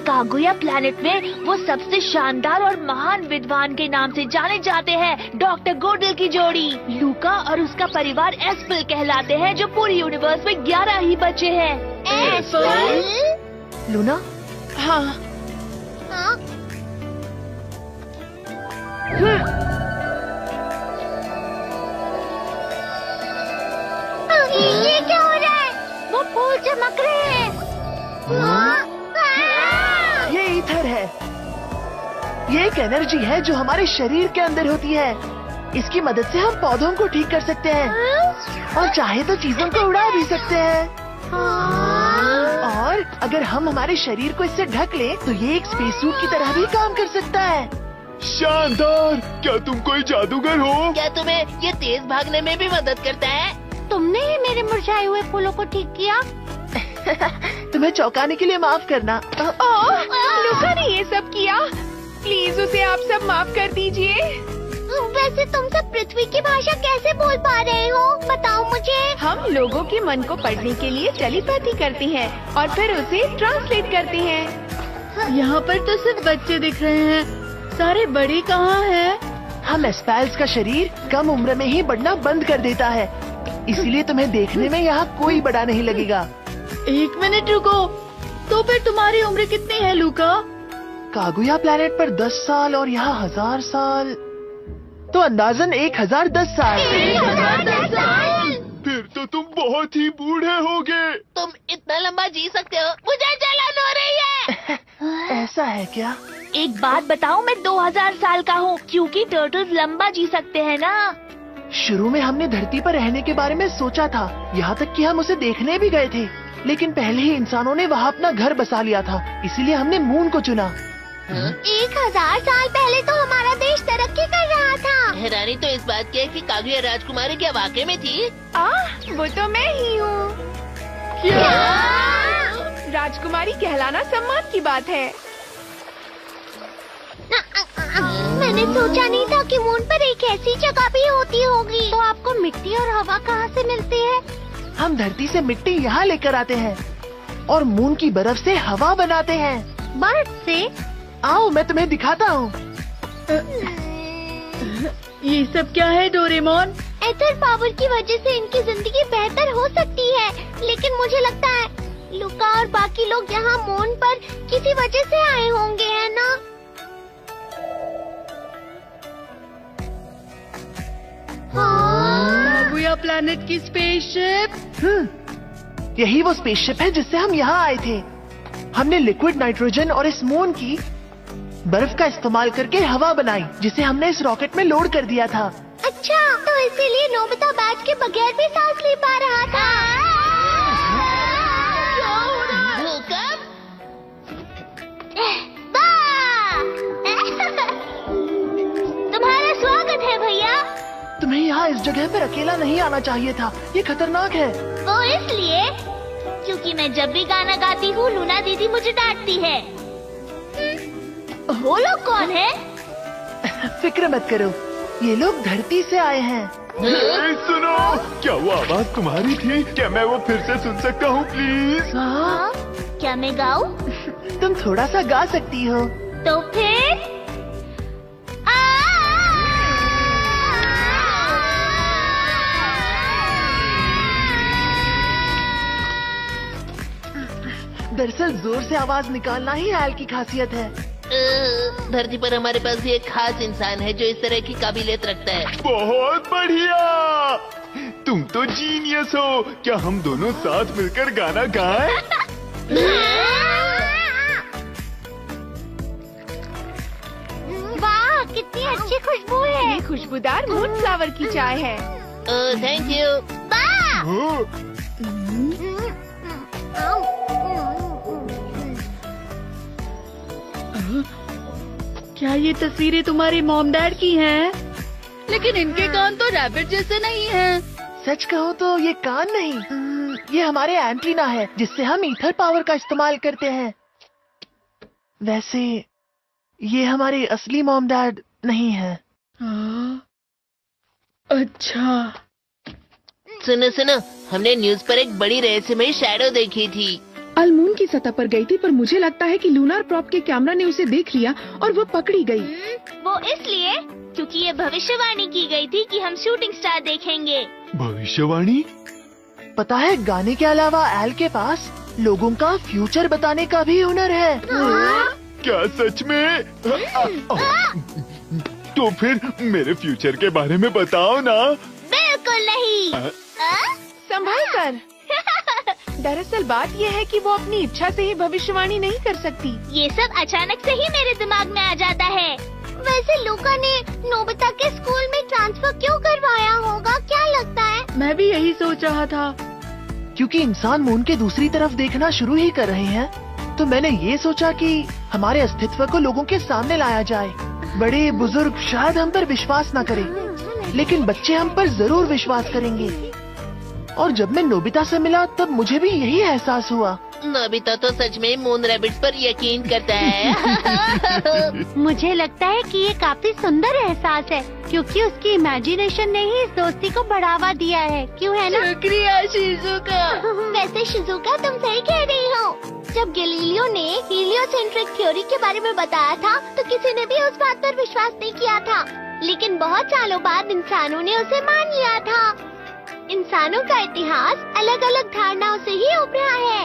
कागुया प्लैनेट में वो सबसे शानदार और महान विद्वान के नाम से जाने जाते हैं, डॉक्टर गोडल की जोड़ी। लूका और उसका परिवार एस्पेल कहलाते हैं, जो पूरी यूनिवर्स में 11 ही बचे हैं। लूना? हाँ। हाँ? ये क्या हो रहा है? वो फूल चमक रहे हैं। ये ईथर है। ये एक एनर्जी है जो हमारे शरीर के अंदर होती है। इसकी मदद से हम पौधों को ठीक कर सकते हैं और चाहे तो चीजों को उड़ा भी सकते हैं। और अगर हम हमारे शरीर को इससे ढक लें तो ये एक स्पेस सूट की तरह भी काम कर सकता है। शानदार! क्या तुम कोई जादूगर हो? क्या तुम्हें ये तेज भागने में भी मदद करता है? तुमने ही मेरे मुरझाए हुए फूलों को ठीक किया। तुम्हें चौंकाने के लिए माफ करना। लूका ने ये सब किया। प्लीज उसे आप सब माफ कर दीजिए। वैसे तुम सब पृथ्वी की भाषा कैसे बोल पा रहे हो? बताओ मुझे। हम लोगों के मन को पढ़ने के लिए टेलीपैथी करते हैं और फिर उसे ट्रांसलेट करते हैं। यहाँ पर तो सिर्फ बच्चे दिख रहे हैं, सारे बड़े कहाँ हैं? हम एस्पेल्स का शरीर कम उम्र में ही बढ़ना बंद कर देता है, इसलिए तुम्हें देखने में यहाँ कोई बड़ा नहीं लगेगा। 1 मिनट रुको, तो फिर तुम्हारी उम्र कितनी है लूका? कागुया प्लैनेट पर 10 साल और यहाँ 1000 साल, तो अंदाजन 1010 साल। 1010 साल? फिर तो तुम बहुत ही बूढ़े होगे। तुम इतना लंबा जी सकते हो? मुझे जलन हो रही है। ऐसा है क्या? एक बात बताऊं, मैं 2000 साल का हूँ, क्योंकि टर्टल्स लंबा जी सकते हैं ना। शुरू में हमने धरती पर रहने के बारे में सोचा था, यहाँ तक कि हम उसे देखने भी गए थे, लेकिन पहले ही इंसानों ने वहाँ अपना घर बसा लिया था, इसीलिए हमने मून को चुना। 1000 साल पहले तो हमारा देश तरक्की कर रहा था। हैरानी तो इस बात की है कि कागुया राजकुमारी क्या वाकई में थी? वो तो मैं ही हूँ। क्या? राजकुमारी कहलाना सम्मान की बात है। मैंने सोचा नहीं था कि मून पर एक ऐसी जगह भी होती होगी। तो आपको मिट्टी और हवा कहाँ से मिलती है? हम धरती से मिट्टी यहाँ लेकर आते हैं और मून की बर्फ से हवा बनाते हैं। बर्फ से? आओ मैं तुम्हें दिखाता हूँ। ये सब क्या है डोरेमोन? एथर पावर की वजह से इनकी जिंदगी बेहतर हो सकती है, लेकिन मुझे लगता है लूका और बाकी लोग यहाँ मून पर किसी वजह से आए होंगे, है ना? कागुया प्लैनेट की स्पेसशिप। यही वो स्पेसशिप है जिससे हम यहाँ आए थे। हमने लिक्विड नाइट्रोजन और इस मून की बर्फ का इस्तेमाल करके हवा बनाई, जिसे हमने इस रॉकेट में लोड कर दिया था। अच्छा, तो इसीलिए नोबिता बैच के बगैर भी सांस ले पा रहा था। भूकंप? तुम्हारा स्वागत है भैया। तुम्हें यहाँ इस जगह पर अकेला नहीं आना चाहिए था, ये खतरनाक है। वो इसलिए क्योंकि मैं जब भी गाना गाती हूँ लूना दीदी मुझे डांटती है। वो लोग कौन है? फिक्र मत करो, ये लोग धरती से आए हैं। सुनो, क्या वो आवाज तुम्हारी थी? क्या मैं वो फिर से सुन सकता हूँ प्लीज? हाँ? क्या मैं गाऊं? तुम थोड़ा सा गा सकती हो। तो फिर दरअसल जोर से आवाज निकालना ही हाल की खासियत है। धरती पर हमारे पास भी एक खास इंसान है जो इस तरह की काबिलियत रखता है। बहुत बढ़िया, तुम तो जीनियस हो। क्या हम दोनों साथ मिलकर गाना गाएं? वाह, कितनी अच्छी खुशबू है। ये खुशबूदार मून फ्लावर की चाय है। Thank you. क्या ये तस्वीरें तुम्हारे मॉम डैड की हैं? लेकिन इनके कान तो रैबिट जैसे नहीं हैं। सच कहो तो ये कान नहीं, ये हमारे एंटीना है जिससे हम ईथर पावर का इस्तेमाल करते हैं। वैसे ये हमारे असली मॉम डैड नहीं है। अच्छा। सुनो सुनो, हमने न्यूज पर एक बड़ी रहस्यमयी शैडो देखी थी। अलमून की सतह पर गई थी, पर मुझे लगता है कि लूनार प्रॉप के कैमरा ने उसे देख लिया और वो पकड़ी गई। वो इसलिए क्योंकि ये भविष्यवाणी की गई थी कि हम शूटिंग स्टार देखेंगे। भविष्यवाणी? पता है, गाने के अलावा एल के पास लोगों का फ्यूचर बताने का भी हुनर है। क्या सच में? तो फिर मेरे फ्यूचर के बारे में बताओ ना। बिल्कुल नहीं। संभल कर। दरअसल बात यह है कि वो अपनी इच्छा से ही भविष्यवाणी नहीं कर सकती। ये सब अचानक से ही मेरे दिमाग में आ जाता है। वैसे लूका ने नोबिता के स्कूल में ट्रांसफर क्यों करवाया होगा, क्या लगता है? मैं भी यही सोच रहा था। क्योंकि इंसान मून के दूसरी तरफ देखना शुरू ही कर रहे हैं, तो मैंने ये सोचा कि हमारे अस्तित्व को लोगों के सामने लाया जाए। बड़े बुजुर्ग शायद हम पर विश्वास न करें, लेकिन बच्चे हम पर जरूर विश्वास करेंगे। और जब मैं नोबिता से मिला तब मुझे भी यही एहसास हुआ। नोबिता तो सच में मून रैबिट पर यकीन करता है। मुझे लगता है कि ये काफी सुंदर एहसास है, क्योंकि उसकी इमेजिनेशन ने ही इस दोस्ती को बढ़ावा दिया है। क्यों है ना? शुक्रिया शिजुका। वैसे शिजुका, तुम सही कह रही हो। जब गैलीलियो ने हीलियोसेंट्रिक थ्योरी के बारे में बताया था तो किसी ने भी उस बात पर विश्वास नहीं किया था, लेकिन बहुत सालों बाद इंसानों ने उसे मान लिया था। इंसानों का इतिहास अलग अलग धारणाओं से ही उभरा है।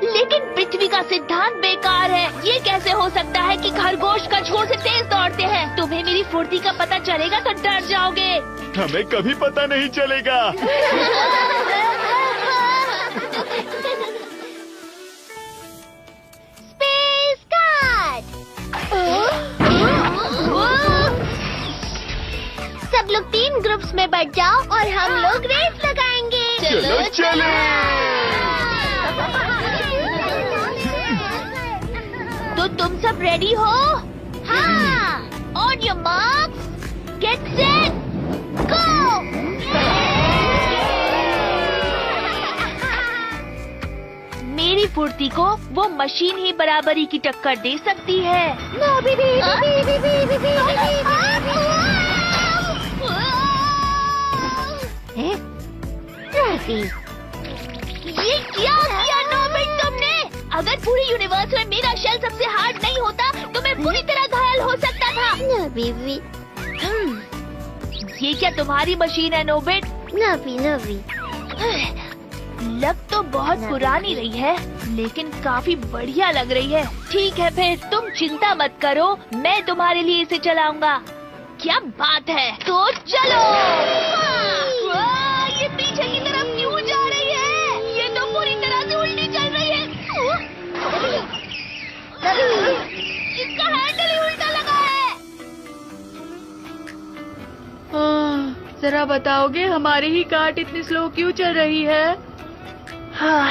लेकिन पृथ्वी का सिद्धांत बेकार है। ये कैसे हो सकता है कि खरगोश कछुओं से तेज दौड़ते हैं? तुम्हें मेरी फुर्ती का पता चलेगा तो डर जाओगे। हमें कभी पता नहीं चलेगा। Space guard. सब लोग 3 ग्रुप्स में बट जाओ और हम लोग रेस लगाएंगे। चलो चलो। तो तुम सब रेडी हो? हाँ। On your marks, get set, go. मेरी फुर्ती को वो मशीन ही बराबरी की टक्कर दे सकती है। ये क्या किया नोबिट तुमने? अगर पूरे यूनिवर्स में मेरा शेल सबसे हार्ड नहीं होता तो मैं पूरी तरह घायल हो सकता था। ये क्या तुम्हारी मशीन है नोबिट? लग तो बहुत पुरानी रही है, लेकिन काफी बढ़िया लग रही है। ठीक है फिर, तुम चिंता मत करो, मैं तुम्हारे लिए इसे चलाऊंगा। क्या बात है, तो चलो। ये पीछे की तरफ क्यों जा रही है? ये तो पूरी तरह से उल्टी चल रही है। इसका हैंडल ही उल्टा लगा है। जरा बताओगे हमारी ही कार्ट इतनी स्लो क्यों चल रही है? हाँ,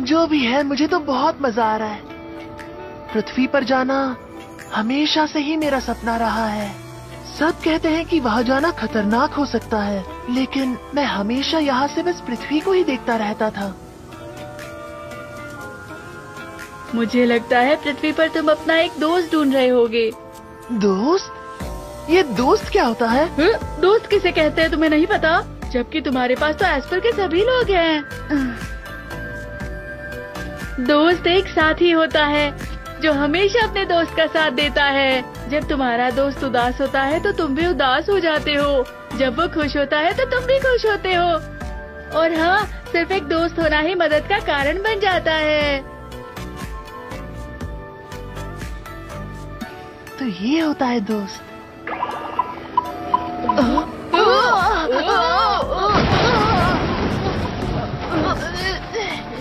जो भी है, मुझे तो बहुत मजा आ रहा है। पृथ्वी पर जाना हमेशा से ही मेरा सपना रहा है। सब कहते हैं कि वहाँ जाना खतरनाक हो सकता है, लेकिन मैं हमेशा यहाँ से बस पृथ्वी को ही देखता रहता था। मुझे लगता है पृथ्वी पर तुम अपना एक दोस्त ढूंढ रहे होगे। दोस्त? ये दोस्त क्या होता है? दोस्त किसे कहते हैं तुम्हें नहीं पता? जबकि तुम्हारे पास तो एस्पर के सभी लोग हैं। दोस्त एक साथी होता है जो हमेशा अपने दोस्त का साथ देता है। जब तुम्हारा दोस्त उदास होता है तो तुम भी उदास हो जाते हो। जब वो खुश होता है तो तुम भी खुश होते हो। और हाँ, सिर्फ एक दोस्त होना ही मदद का कारण बन जाता है। तो ये होता है दोस्त।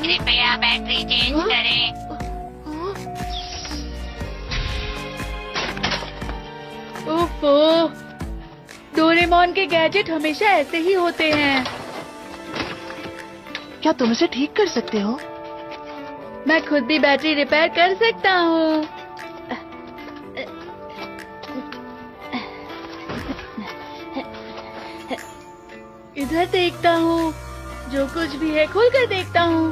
कृपया बैटरी चेंज करें। ओफो, डोरेमोन के गैजेट हमेशा ऐसे ही होते हैं। क्या तुम इसे ठीक कर सकते हो? मैं खुद भी बैटरी रिपेयर कर सकता हूँ। इधर देखता हूँ, जो कुछ भी है खोल कर देखता हूँ।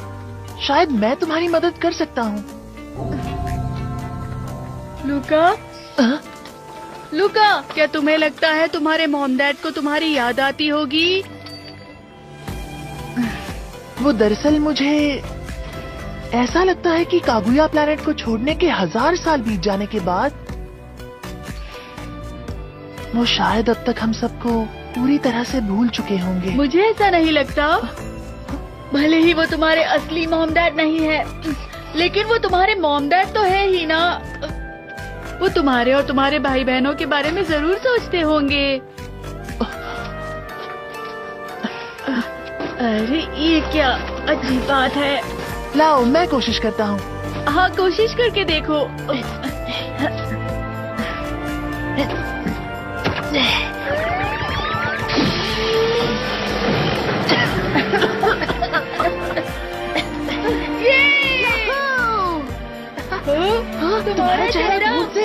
शायद मैं तुम्हारी मदद कर सकता हूँ। लूका, लूका, क्या तुम्हें लगता है तुम्हारे मॉम डैड को तुम्हारी याद आती होगी? वो दरअसल मुझे ऐसा लगता है कि कागुया प्लैनेट को छोड़ने के 1000 साल बीत जाने के बाद वो शायद अब तक हम सबको पूरी तरह से भूल चुके होंगे। मुझे ऐसा नहीं लगता। भले ही वो तुम्हारे असली मॉम डैड नहीं है, लेकिन वो तुम्हारे मॉम डैड तो है ही ना। वो तुम्हारे और तुम्हारे भाई बहनों के बारे में जरूर सोचते होंगे। अरे ये क्या अजीब बात है। लाओ मैं कोशिश करता हूँ। हाँ, कोशिश करके देखो। तुम्हारा चेहरा मुझसे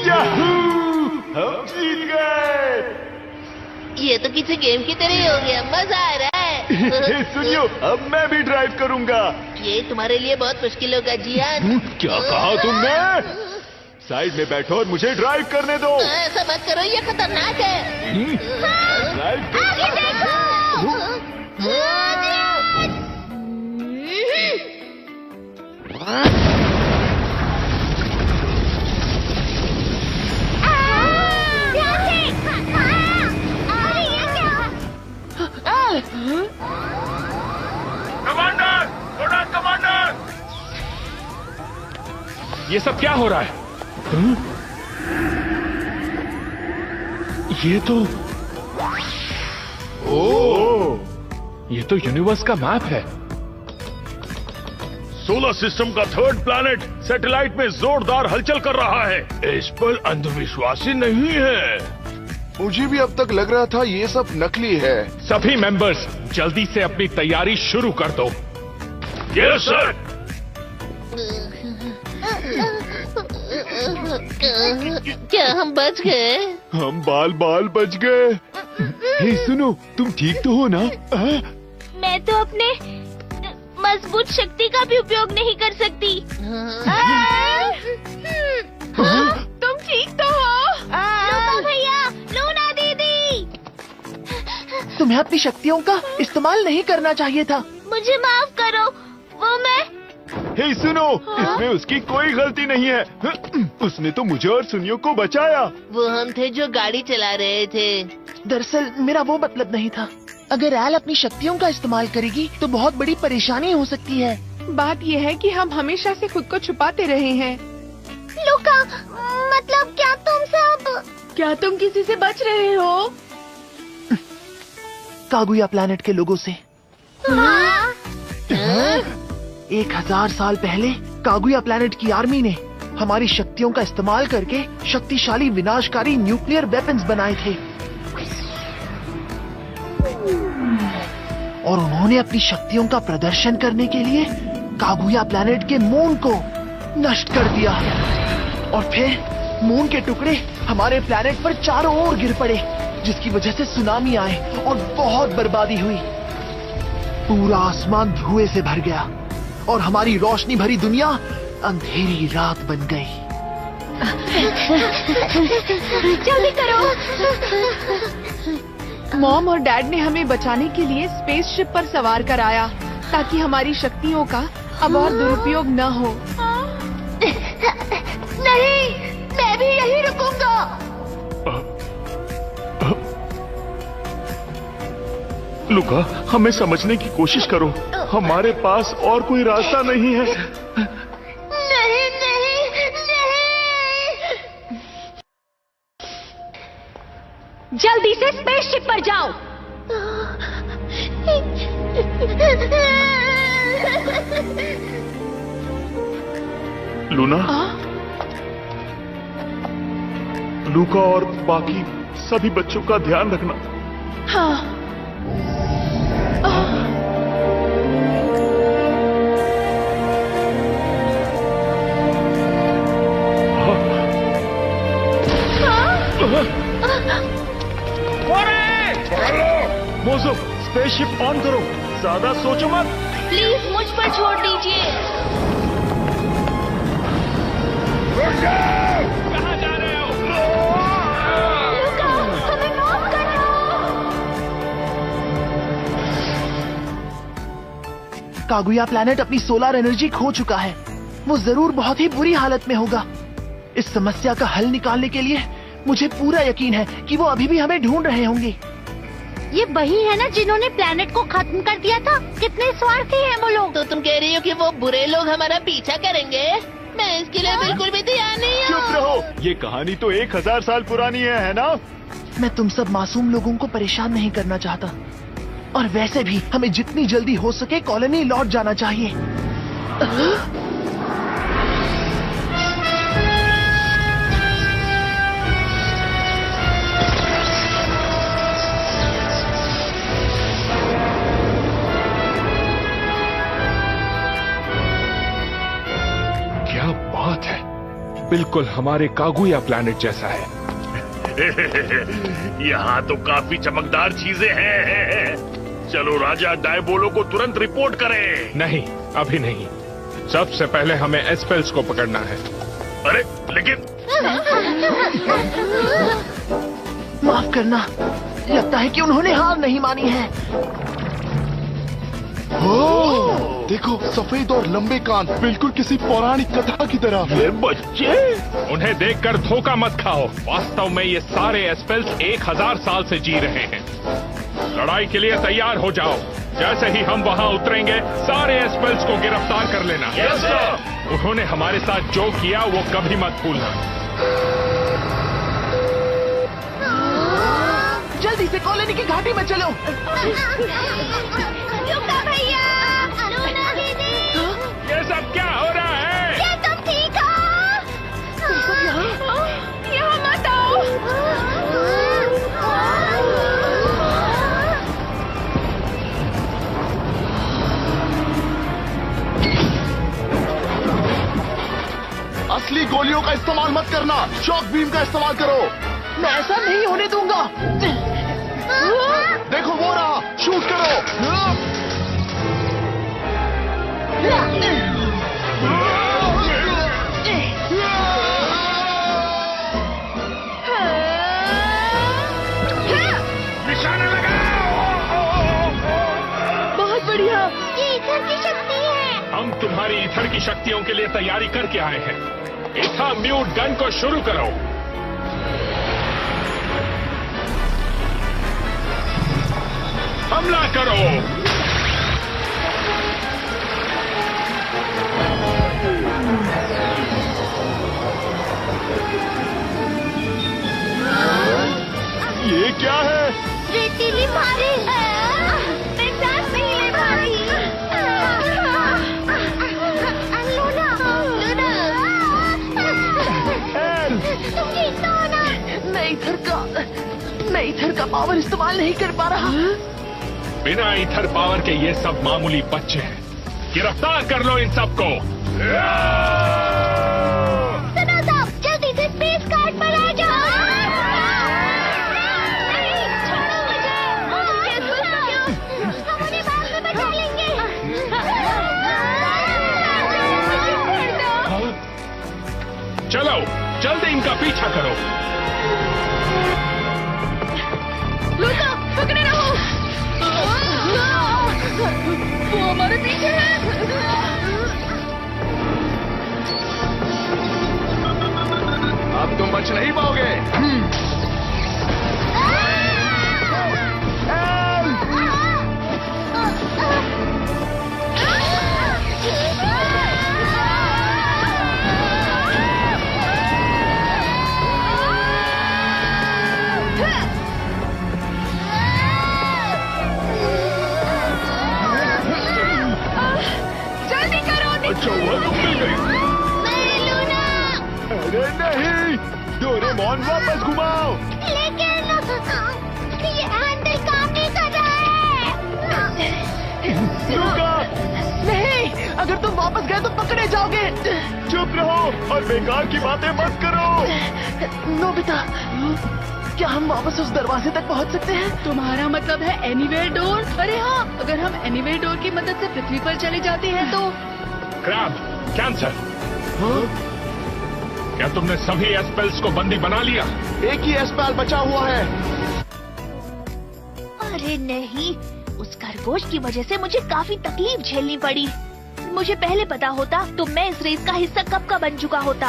याहू! हम जीत गए। ये तो किसी गेम की तरह ही हो गया, मजा आ रहा है। सुनियो, अब मैं भी ड्राइव करूंगा। ये तुम्हारे लिए बहुत मुश्किल होगा जियान। क्या कहा तुमने? साइड में बैठो और मुझे ड्राइव करने दो। ऐसा मत करो, ये खतरनाक है। ड्राइव करो। Commander, commander! ये सब क्या हो रहा है? ये तो ये तो यूनिवर्स का मैप है। सोलर सिस्टम का 3rd प्लैनेट सैटेलाइट में जोरदार हलचल कर रहा है। इस पर अंधविश्वास ही नहीं है। मुझे भी अब तक लग रहा था ये सब नकली है। सभी मेंबर्स जल्दी से अपनी तैयारी शुरू कर दो। Yes sir. क्या हम बच गए? हम बाल बच गए। हे सुनो, तुम ठीक तो हो ना? मैं तो अपने मजबूत शक्ति का भी उपयोग नहीं कर सकती। तुम ठीक तो हो? लूका भैया, लूना दीदी, तुम्हें अपनी शक्तियों का इस्तेमाल नहीं करना चाहिए था। मुझे माफ करो। वो मैं हे सुनो, इसमें उसकी कोई गलती नहीं है। उसने तो मुझे और सुनियो को बचाया। वो हम थे जो गाड़ी चला रहे थे। दरअसल मेरा वो मतलब नहीं था। अगर एल अपनी शक्तियों का इस्तेमाल करेगी तो बहुत बड़ी परेशानी हो सकती है। बात यह है कि हम हमेशा से खुद को छुपाते रहे हैं। लूका, मतलब क्या तुम किसी से बच रहे हो? कागुया प्लैनेट के लोगों से। 1000 साल पहले कागुया प्लैनेट की आर्मी ने हमारी शक्तियों का इस्तेमाल करके शक्तिशाली विनाशकारी न्यूक्लियर वेपन्स बनाए थे और उन्होंने अपनी शक्तियों का प्रदर्शन करने के लिए कागुया प्लैनेट के मून को नष्ट कर दिया और फिर मून के टुकड़े हमारे प्लैनेट पर चारों ओर गिर पड़े, जिसकी वजह से सुनामी आए और बहुत बर्बादी हुई। पूरा आसमान धुएं से भर गया और हमारी रोशनी भरी दुनिया अंधेरी रात बन गई। जल्दी करो। मॉम और डैड ने हमें बचाने के लिए स्पेसशिप पर सवार कराया ताकि हमारी शक्तियों का अब और दुरुपयोग न हो। नहीं, मैं भी यहीं रुकूंगा। लुका, हमें समझने की कोशिश करो। हमारे पास और कोई रास्ता नहीं है। नहीं नहीं नहीं। जल्दी से स्पेसशिप पर जाओ। लूना, लूका और बाकी सभी बच्चों का ध्यान रखना। हाँ। मोज़ो, स्पेसशिप ऑन करो, ज्यादा सोचो मत। प्लीज मुझ पर छोड़ दीजिए। कहाँ जा रहे हो? लुका, हमें माफ कर दो। कागुया प्लैनेट अपनी सोलर एनर्जी खो चुका है। वो जरूर बहुत ही बुरी हालत में होगा। इस समस्या का हल निकालने के लिए मुझे पूरा यकीन है कि वो अभी भी हमें ढूंढ रहे होंगे। ये वही है ना जिन्होंने प्लेनेट को खत्म कर दिया था? कितने स्वार्थी हैं वो लोग। तो तुम कह रही हो कि वो बुरे लोग हमारा पीछा करेंगे? मैं इसके लिए बिल्कुल भी तैयार नहीं हूँ। चुप रहो, ये कहानी तो 1000 साल पुरानी है ना? मैं तुम सब मासूम लोगों को परेशान नहीं करना चाहता, और वैसे भी हमें जितनी जल्दी हो सके कॉलोनी लौट जाना चाहिए। क्या बात है, बिल्कुल हमारे कागुया प्लैनेट जैसा है। यहाँ तो काफी चमकदार चीजें हैं। चलो राजा डायबोलो को तुरंत रिपोर्ट करें। नहीं, अभी नहीं। सबसे पहले हमें एस्पेल्स को पकड़ना है। अरे लेकिन माफ करना, लगता है कि उन्होंने हार नहीं मानी है। देखो, सफेद और लंबे कान, बिल्कुल किसी पौराणिक कथा की तरह। ये बच्चे, उन्हें देखकर धोखा मत खाओ। वास्तव में ये सारे एस्पेल्स 1000 साल से जी रहे हैं। लड़ाई के लिए तैयार हो जाओ। जैसे ही हम वहाँ उतरेंगे, सारे एस्पेल्स को गिरफ्तार कर लेना। Yes sir. उन्होंने हमारे साथ जो किया वो कभी मत भूलना। जल्दी से कॉलोनी की घाटी में चलो। लुका भैया, लूना दीदी, ये सब क्या हो रहा है? क्या तुम ठीक हो? यहाँ मत आओ। असली गोलियों का इस्तेमाल मत करना, शॉक बीम का इस्तेमाल करो। मैं ऐसा नहीं होने दूंगा। देखो वो रहा, शूट करो। निशाना लगाओ। बहुत बढ़िया। ये ईथर की शक्ति है। हम तुम्हारी ईथर की शक्तियों के लिए तैयारी करके आए हैं। इथा म्यूट गन को शुरू करो। हमला करो। ये क्या है? रेतीली भारी, पेशाब पीले भारी। लूना, लूना, तुम ठीक तो हो ना? मैं इधर का पावर इस्तेमाल नहीं कर पा रहा। बिना ईथर पावर के ये सब मामूली बच्चे हैं। गिरफ्तार कर लो इन सबको। सुनो साहब, जल्दी से स्पेस कार्ड पर आ जाओ। नहीं, छोड़ो मुझे। हम उन्हें बाद में बचा लेंगे। चलो, जल्दी इनका पीछा करो। लुका, पकड़े रहो। वो हमारे पीछे है। अब तुम बच नहीं पाओगे। जल्दी करो। अच्छा हुआ तुम मिल गई। नहीं लूना, अरे नहीं, डोरेमोन वापस घुमाओ। लेकिन ये हैंडल काम नहीं कर रहा है। लुका, नहीं, अगर तुम वापस गए तो पकड़े जाओगे। चुप रहो और बेकार की बातें मत करो। नोबिता, क्या हम वापस उस दरवाजे तक पहुंच सकते हैं? तुम्हारा मतलब है एनीवेयर डोर? अरे हाँ, अगर हम एनीवेयर डोर की मदद से पृथ्वी पर चले जाते हैं तो। क्रैब, कैंसर, क्या तुमने सभी एस्पेल्स को बंदी बना लिया? एक ही एस्पेल बचा हुआ है। अरे नहीं, उस खरगोश की वजह से मुझे काफी तकलीफ झेलनी पड़ी। मुझे पहले पता होता तो मैं इस रेस का हिस्सा कब का बन चुका होता।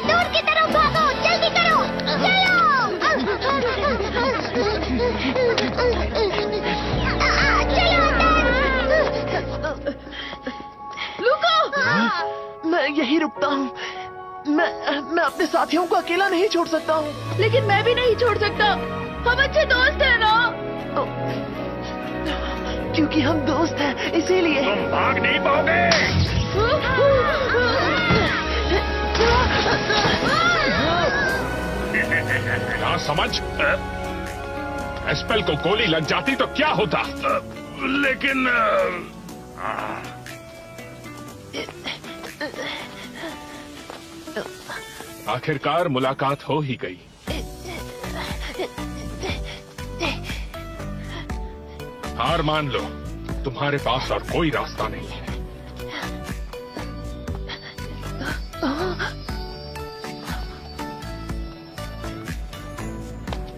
दूर की तरफ भागो, जल्दी करो, लूका! मैं यही रुकता हूँ। मैं अपने साथियों को अकेला नहीं छोड़ सकता हूँ। लेकिन मैं भी नहीं छोड़ सकता, हम अच्छे दोस्त हैं ना। क्योंकि हम दोस्त हैं, इसीलिए। तुम भाग नहीं पाओगे। ना समझ, एस्पेल को गोली लग जाती तो क्या होता? लेकिन आखिरकार मुलाकात हो ही गई। हार मान लो, तुम्हारे पास और कोई रास्ता नहीं है।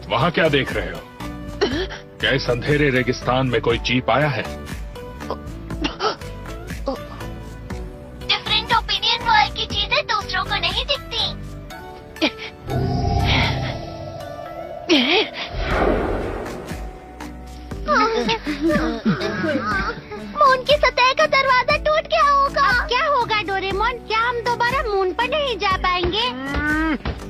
वहां क्या देख रहे हो? क्या इस अंधेरे रेगिस्तान में कोई जीप आया है? डिफरेंट ओपिनियन वर्ल्ड की चीजें दूसरों को नहीं दिखती। मून की सतह का दरवाजा टूट गया होगा। अब क्या होगा डोरेमोन? क्या हम दोबारा मून पर नहीं जा पाएंगे?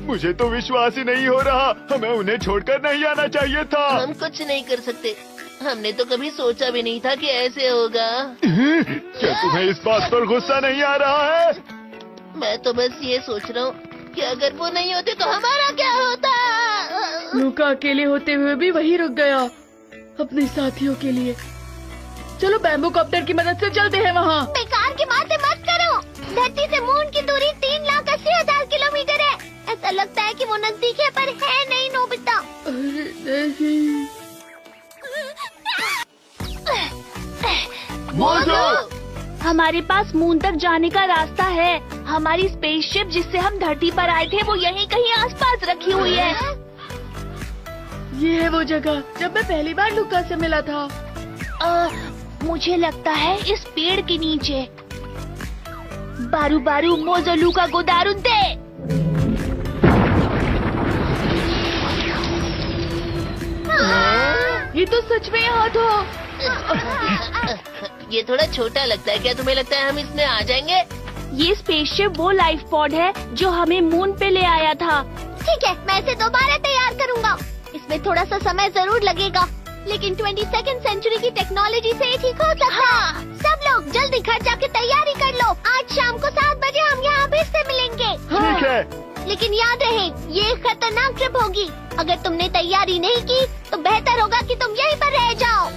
मुझे तो विश्वास ही नहीं हो रहा। हमें उन्हें छोड़कर नहीं आना चाहिए था। हम कुछ नहीं कर सकते। हमने तो कभी सोचा भी नहीं था कि ऐसे होगा। क्या तुम्हें इस बात पर गुस्सा नहीं आ रहा है? मैं तो बस ये सोच रहा हूँ कि अगर वो नहीं होते तो हमारा क्या होता। लूका अकेले होते हुए भी वहीं रुक गया अपने साथियों के लिए। चलो बैम्बू कॉप्टर की मदद से चलते हैं वहाँ। बेकार की बातें मत करो। धरती से मून की दूरी 3,80,000 किलोमीटर है। ऐसा लगता है कि वो नजदीक है, पर है नहीं नोबिता। नहीं। हमारे पास मून तक जाने का रास्ता है। हमारी स्पेसशिप जिससे हम धरती पर आए थे वो यहीं कहीं आसपास रखी हुई है। ये है वो जगह जब मैं पहली बार लूका से मिला था। मुझे लगता है इस पेड़ के नीचे। बारू बारू मोजो लूका को दारुन दे। ये तो सच में यहाँ था। ये थोड़ा छोटा लगता है। क्या तुम्हें लगता है हम इसमें आ जाएंगे? ये स्पेसशिप वो लाइफ पॉड है जो हमें मून पे ले आया था। ठीक है, मैं इसे दोबारा तैयार करूँगा। इसमें थोड़ा सा समय जरूर लगेगा, लेकिन 22nd सेंचुरी की टेक्नोलॉजी से ये ठीक हो सकता है। सब लोग जल्दी घर जाके तैयारी कर लो। आज शाम को 7 बजे हम यहाँ फिर से मिलेंगे। ठीक है। लेकिन याद रहे, ये एक खतरनाक ट्रिप होगी। अगर तुमने तैयारी नहीं की तो बेहतर होगा कि तुम यहीं पर रह जाओ।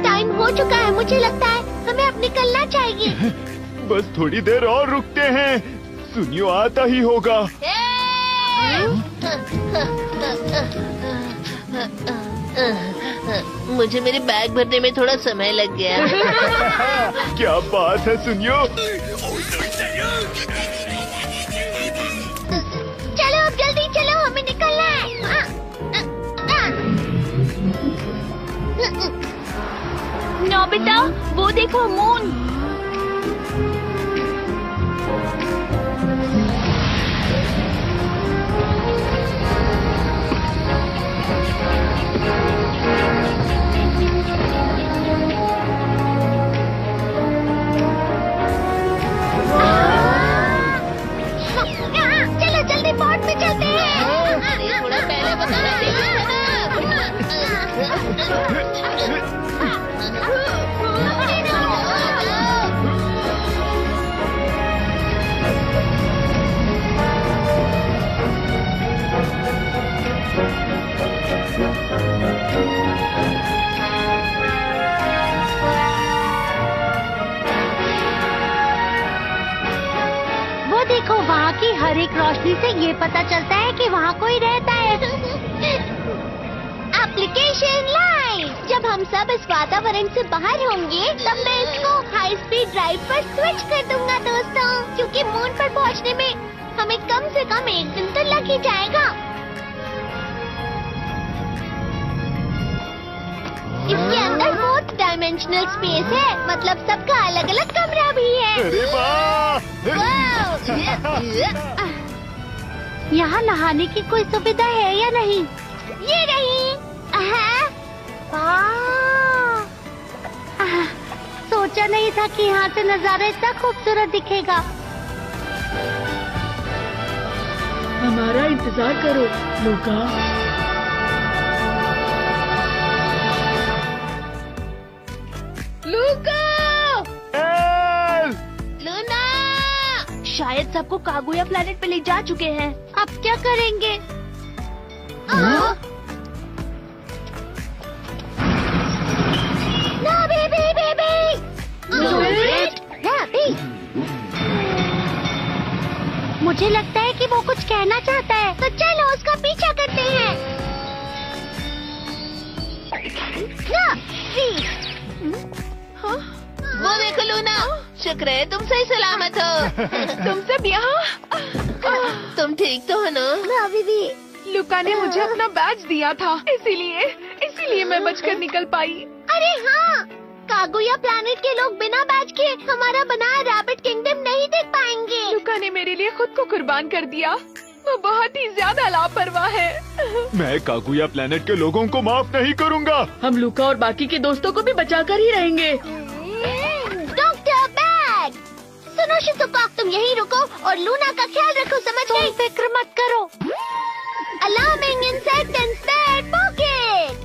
टाइम हो चुका है, मुझे लगता है हमें अब निकलना चाहिए। बस थोड़ी देर और रुकते हैं, सुनियो आता ही होगा। मुझे मेरे बैग भरने में थोड़ा समय लग गया। क्या बात है सुनियो। चलो अब जल्दी चलो, हमें निकलना है। नोबिता, वो देखो मून। चलो जल्दी बोट में चलते हैं। थोड़ा पहले बताना वो देखो, वहाँ की हर एक रोशनी से ये पता चलता है कि वहाँ कोई रहता है। Application light. जब हम सब इस वातावरण से बाहर होंगे तब मैं इसको हाई स्पीड ड्राइव पर स्विच कर दूंगा दोस्तों, क्योंकि मून पर पहुँचने में हमें कम से कम 1 दिन तो लग ही जाएगा। इसके अंदर 4th डायमेंशनल स्पेस है, मतलब सबका अलग अलग कमरा भी है। अरे वाह! यहाँ नहाने की कोई सुविधा है या नहीं? ये रही। सोचा नहीं था कि यहाँ से नजारा इतना खूबसूरत दिखेगा। हमारा इंतजार करो लूका। लूका! लूना! शायद सबको कागुया प्लैनेट पे ले जा चुके हैं। अब क्या करेंगे? मुझे लगता है कि वो कुछ कहना चाहता है, तो चलो उसका पीछा करते हैं। वो देखो लूना, शुक्र है तुम सही सलामत हो। तुम सब यहाँ? तुम ठीक तो हो ना? अभी भी लुका ने मुझे अपना बैज दिया था, इसीलिए मैं बचकर निकल पाई। अरे हाँ, कागुया प्लैनेट के लोग बिना बैज के हमारा बनाया रैबिट किंगडम नहीं देख पाएंगे। लुका ने मेरे लिए खुद को कुर्बान कर दिया। वो बहुत ही ज्यादा लापरवाह है। मैं कागुया प्लैनेट के लोगों को माफ नहीं करूँगा। हम लूका और बाकी के दोस्तों को भी बचाकर ही रहेंगे। डॉक्टर बैग, सुनो शिजुका, तुम यहीं रुको और लूना का ख्याल रखो, समझ गई? फिक्र मत करो। Alarming insect and spare pocket.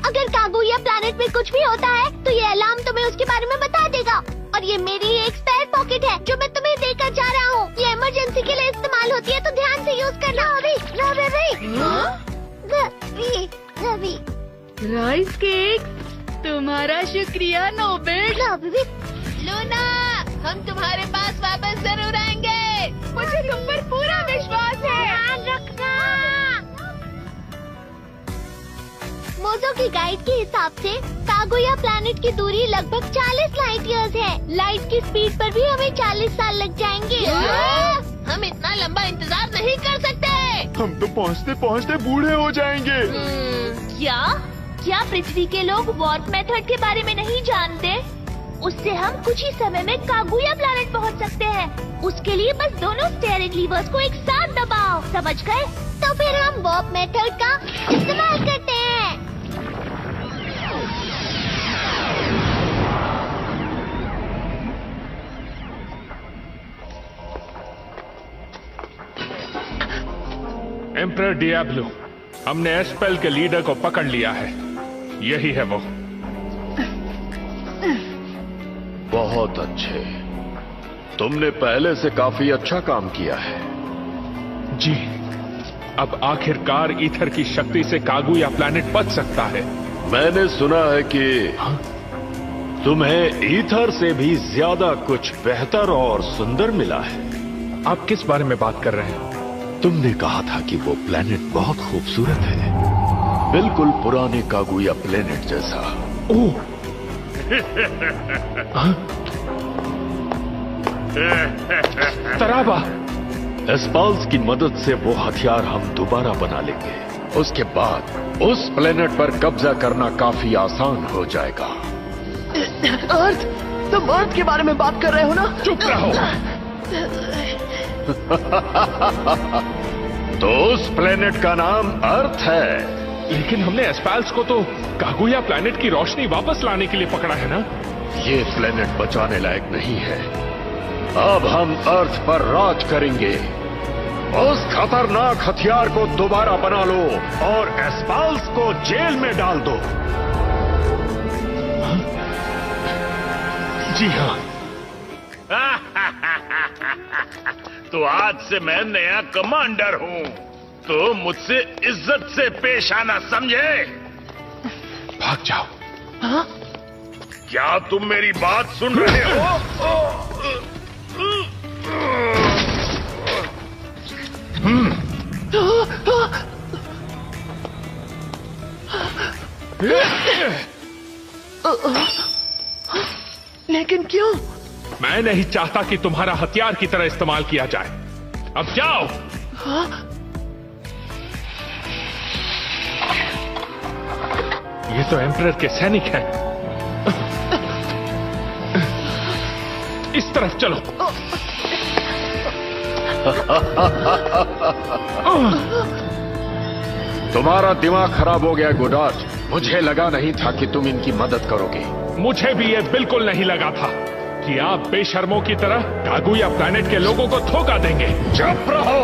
अगर कागुया प्लैनेट में कुछ भी होता है तो ये अलार्म तुम्हें उसके बारे में बता देगा। और ये मेरी एक स्पेयर पॉकेट है जो मैं तुम्हें देकर जा रहा हूँ। ये इमरजेंसी के लिए इस्तेमाल होती है, तो ध्यान से यूज करना। रवि, राइस केक, तुम्हारा शुक्रिया नोबेल। लूना, हम तुम्हारे पास वापस जरूर आएंगे। मुझे तुम पर पूरा विश्वास है। ध्यान रखना। मोज़ो की गाइड के हिसाब से कागुया प्लैनेट की दूरी लगभग 40 लाइट ईयर्स है। लाइट की स्पीड पर भी हमें 40 साल लग जाएंगे। हम इतना लंबा इंतजार नहीं कर सकते। हम तो पहुँचते पहुँचते बूढ़े हो जाएंगे। क्या पृथ्वी के लोग वार्प मेथड के बारे में नहीं जानते? उससे हम कुछ ही समय में कागुया प्लैनेट पहुंच सकते हैं। उसके लिए बस दोनों स्टीयरिंग लीवर्स को एक साथ दबाओ, समझ गए? तो फिर हम वार्प मेथड का इस्तेमाल करते हैं। एम्परर डियाब्लो, हमने एस्पेल के लीडर को पकड़ लिया है। यही है वो। बहुत अच्छे। तुमने पहले से काफी अच्छा काम किया है। जी, अब आखिरकार ईथर की शक्ति से कागुया प्लैनेट बच सकता है। मैंने सुना है कि तुम्हें ईथर से भी ज्यादा कुछ बेहतर और सुंदर मिला है। आप किस बारे में बात कर रहे हैं? तुमने कहा था कि वो प्लैनेट बहुत खूबसूरत है, बिल्कुल पुराने कागुया प्लैनेट जैसा। ओह, तराबा, एस्पाल्स की मदद से वो हथियार हम दोबारा बना लेंगे। उसके बाद उस प्लेनेट पर कब्जा करना काफी आसान हो जाएगा। अर्थ, तुम अर्थ के बारे में बात कर रहे हो ना? चुप रहो। तो उस प्लेनेट का नाम अर्थ है। लेकिन हमने एस्पाल्स को तो कागुया प्लैनेट की रोशनी वापस लाने के लिए पकड़ा है ना? ये प्लेनेट बचाने लायक नहीं है। अब हम अर्थ पर राज करेंगे। उस खतरनाक हथियार को दोबारा बना लो और एस्पाल्स को जेल में डाल दो। जी हाँ। तो आज से मैं नया कमांडर हूँ, तो मुझसे इज्जत से पेश आना, समझे? भाग जाओ। हाँ? क्या तुम मेरी बात सुन रहे हो? लेकिन क्यों? मैं नहीं चाहता कि तुम्हारा हथियार की तरह इस्तेमाल किया जाए। अब जाओ। हाँ? ये तो एम्परर के सैनिक हैं। इस तरफ चलो। तुम्हारा दिमाग खराब हो गया गुडार्च। मुझे लगा नहीं था कि तुम इनकी मदद करोगे। मुझे भी ये बिल्कुल नहीं लगा था कि आप बेशर्मों की तरह कागुया प्लैनेट के लोगों को धोखा देंगे। चुप रहो।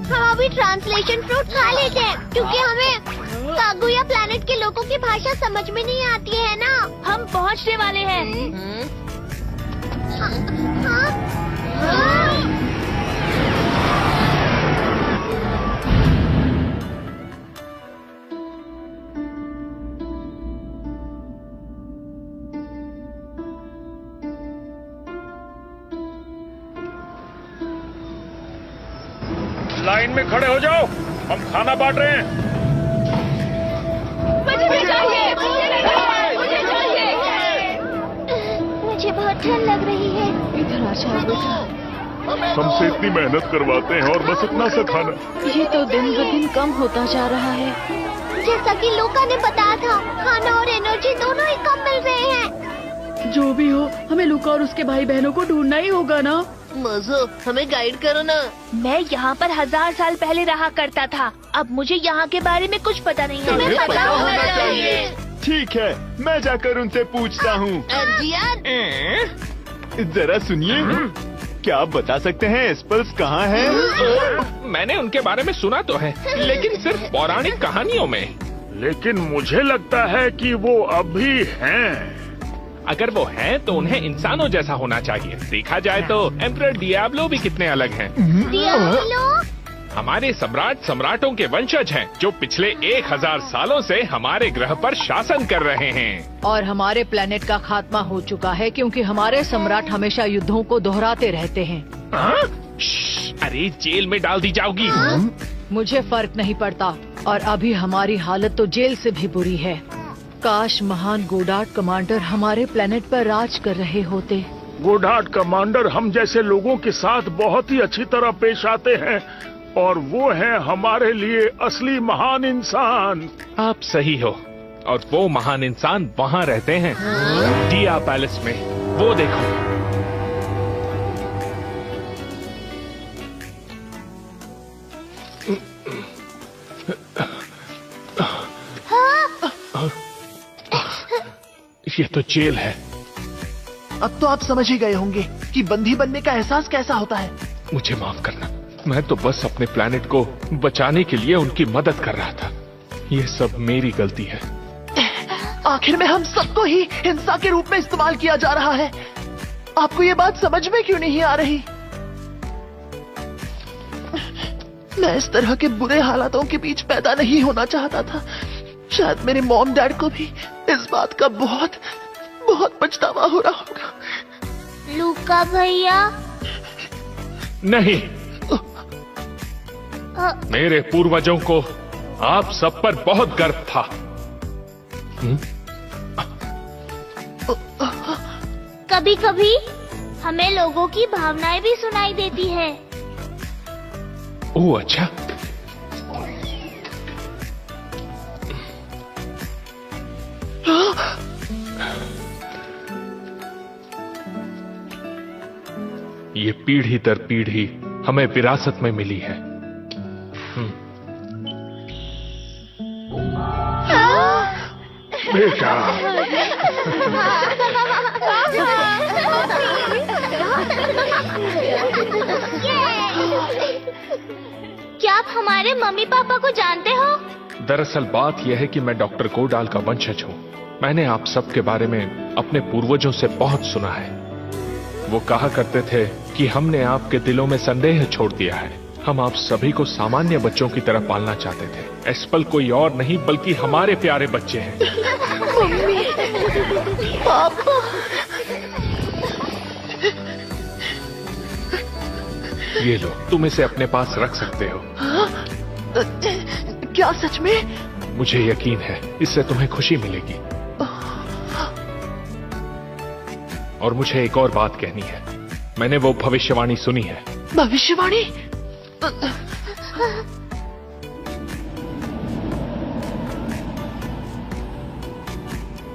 हम अभी ट्रांसलेशन फ्रूट खा लेते हैं, क्योंकि हमें कागुया प्लैनेट के लोगों की भाषा समझ में नहीं आती है ना। हम पहुंचने वाले हैं। लाइन में खड़े हो जाओ, हम खाना बांट रहे हैं। मुझे बहुत ठंड लग रही है। इधर आ जाओ बेटा। हमसे इतनी मेहनत करवाते हैं और बस इतना सा खाना। ये तो दिन ब दिन कम होता जा रहा है। जैसा कि लोका ने बताया था, खाना और एनर्जी दोनों ही कम मिल रहे हैं। जो भी हो, हमें लूका और उसके भाई बहनों को ढूंढना ही होगा ना। मजो, हमें गाइड करो ना। मैं यहाँ पर 1000 साल पहले रहा करता था। अब मुझे यहाँ के बारे में कुछ पता नहीं है। तुम्हें पता होना चाहिए। ठीक है, मैं जाकर उनसे पूछता हूँ। जरा सुनिए, क्या आप बता सकते हैं एस्पल्स कहाँ है? मैंने उनके बारे में सुना तो है, लेकिन सिर्फ पौराणिक कहानियों में। लेकिन मुझे लगता है कि वो अभी हैं। अगर वो हैं तो उन्हें इंसानों जैसा होना चाहिए। देखा जाए तो एम्परर डियाब्लो भी कितने अलग हैं। डियाब्लो? हमारे सम्राटों के वंशज हैं, जो पिछले 1000 सालों से हमारे ग्रह पर शासन कर रहे हैं। और हमारे प्लेनेट का खात्मा हो चुका है, क्योंकि हमारे सम्राट हमेशा युद्धों को दोहराते रहते हैं। अरे जेल में डाल दी जाओगी। मुझे फर्क नहीं पड़ता, और अभी हमारी हालत तो जेल से भी बुरी है। काश महान गोडार्ट कमांडर हमारे प्लेनेट पर राज कर रहे होते। गोडार्ट कमांडर हम जैसे लोगों के साथ बहुत ही अच्छी तरह पेश आते हैं, और वो हैं हमारे लिए असली महान इंसान। आप सही हो, और वो महान इंसान वहाँ रहते हैं, डिया पैलेस में। वो देखो। ये तो जेल है। अब तो आप समझ ही गए होंगे कि बंदी बनने का एहसास कैसा होता है। मुझे माफ करना, मैं तो बस अपने प्लेनेट को बचाने के लिए उनकी मदद कर रहा था। ये सब मेरी गलती है। आखिर में हम सबको ही हिंसा के रूप में इस्तेमाल किया जा रहा है। आपको ये बात समझ में क्यों नहीं आ रही? मैं इस तरह के बुरे हालातों के बीच पैदा नहीं होना चाहता था। शायद मेरे मॉम डैड को भी इस बात का बहुत बहुत पछतावा हो रहा होगा। लूका भैया? नहीं, मेरे पूर्वजों को आप सब पर बहुत गर्व था। कभी कभी हमें लोगों की भावनाएं भी सुनाई देती है। ओह अच्छा। ये पीढ़ी दर पीढ़ी हमें विरासत में मिली है। बेटा, क्या आप हमारे मम्मी पापा को जानते हो? दरअसल बात यह है कि मैं डॉक्टर गोडाल का वंशज हूँ। मैंने आप सब के बारे में अपने पूर्वजों से बहुत सुना है। वो कहा करते थे कि हमने आपके दिलों में संदेह छोड़ दिया है। हम आप सभी को सामान्य बच्चों की तरह पालना चाहते थे। एस्पल कोई और नहीं बल्कि हमारे प्यारे बच्चे हैं। मम्मी, पापा। ये लो, तुम इसे अपने पास रख सकते हो। क्या सच में? मुझे यकीन है इससे तुम्हें खुशी मिलेगी। और मुझे एक और बात कहनी है। मैंने वो भविष्यवाणी सुनी है। भविष्यवाणी?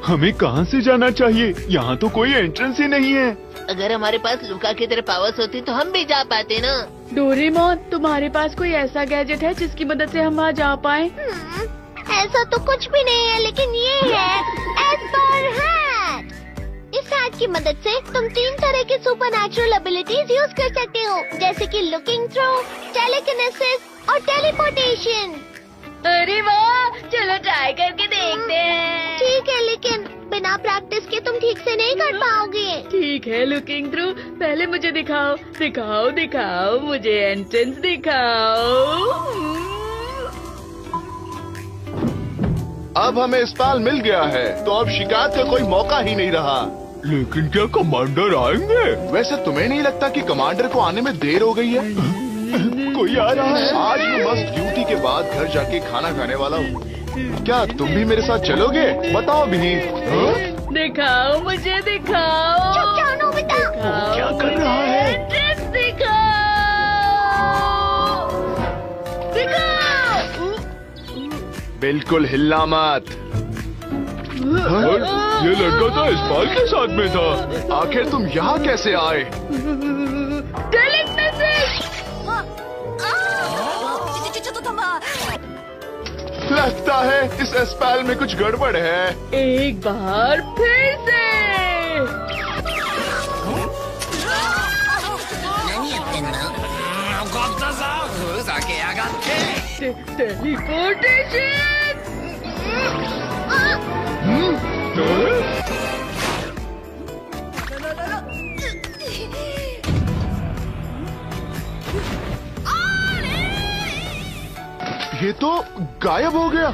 हमें कहाँ से जाना चाहिए? यहाँ तो कोई एंट्रेंस ही नहीं है। अगर हमारे पास लूका की तरह पावर्स होती तो हम भी जा पाते ना। डोरेमोन, तुम्हारे पास कोई ऐसा गैजेट है जिसकी मदद से हम वहाँ जा पाए? ऐसा तो कुछ भी नहीं है, लेकिन ये है एस्पर हैट। इस हैट की मदद से तुम 3 तरह की सुपरनैचुरल एबिलिटीज यूज कर सकते हो, जैसे कि लुकिंग थ्रू, टेलीकिनेसिस और टेलीपोर्टेशन। अरे वाह, चलो ट्राई करके देखते हैं। ठीक है, लेकिन बिना प्रैक्टिस के तुम ठीक से नहीं कर पाओगे। ठीक है, लुकिंग थ्रू, पहले मुझे दिखाओ दिखाओ दिखाओ, मुझे एंट्रेंस दिखाओ। अब हमें स्पेल मिल गया है, तो अब शिकायत का कोई मौका ही नहीं रहा। लेकिन क्या कमांडर आएंगे? वैसे तुम्हें नहीं लगता कि कमांडर को आने में देर हो गई है? कोई आ रहा है। आज मैं मस्त ड्यूटी के बाद घर जाके खाना खाने वाला हूँ। क्या तुम भी मेरे साथ चलोगे? बताओ भी। दिखाओ, मुझे दिखाओ। चुप जाओ नोबिता। क्या कर रहा है? एंट्रेंस दिखाओ। दिखाओ। बिल्कुल हिलना मत। ये लड़का तो इस्पाल के साथ में था। आखिर तुम यहाँ कैसे आए? लगता है इस स्पेल में कुछ गड़बड़ है। एक बार फिर से। ये तो गायब हो गया।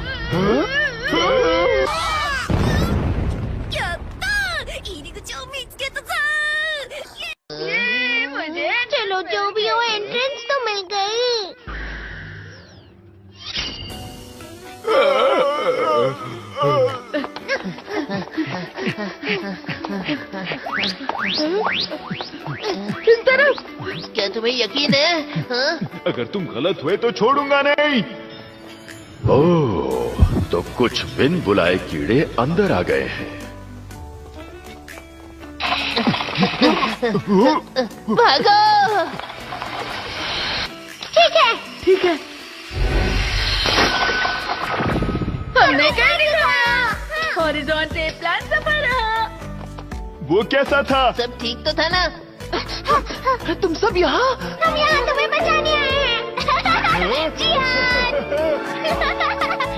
मुझे चलो, जो भी हो एंट्रेंस तो मिल गई। किस तरफ? क्या तुम्हें यकीन है? हाँ? अगर तुम गलत हुए तो छोड़ूंगा नहीं। ओह, तो कुछ बिन बुलाए कीड़े अंदर आ गए हैं। भागो। ठीक है, ठीक है। हमने क्या दिखाया? हॉरिजॉन से प्लान सफल रहा। वो कैसा था? सब ठीक तो था ना? तुम सब यहाँ? हम यहाँ तुम्हें बचाने आए हैं।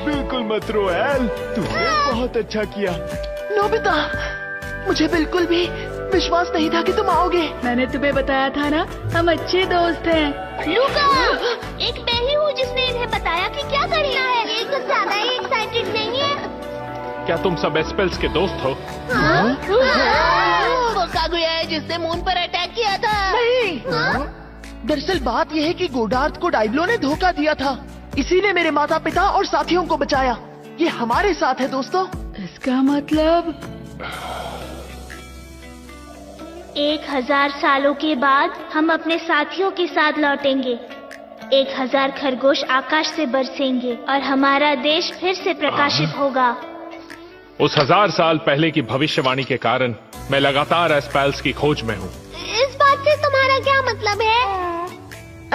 बिल्कुल मत रो एल, तुमने बहुत अच्छा किया। नोबिता, मुझे बिल्कुल भी विश्वास नहीं था कि तुम आओगे। मैंने तुम्हें बताया था ना, हम अच्छे दोस्त हैं। लूका, एक मैं ही हूँ जिसने इन्हें बताया कि क्या करना है। ये कुछ ज्यादा ही एक्साइटेड नहीं है? क्या तुम सब एस्पेल्स के दोस्त हो? वो कागुया है जिसने मून पर अटैक किया था। नहीं, दरअसल बात यह है कि गोडार्थ को डाइब्लो ने धोखा दिया था, इसी ने मेरे माता पिता और साथियों को बचाया। ये हमारे साथ है दोस्तों। इसका मतलब 1000 सालों के बाद हम अपने साथियों के साथ लौटेंगे। 1000 खरगोश आकाश से बरसेंगे और हमारा देश फिर से प्रकाशित होगा। उस 1000 साल पहले की भविष्यवाणी के कारण मैं लगातार एस्पेल्स की खोज में हूँ। इस बात से तुम्हारा क्या मतलब है?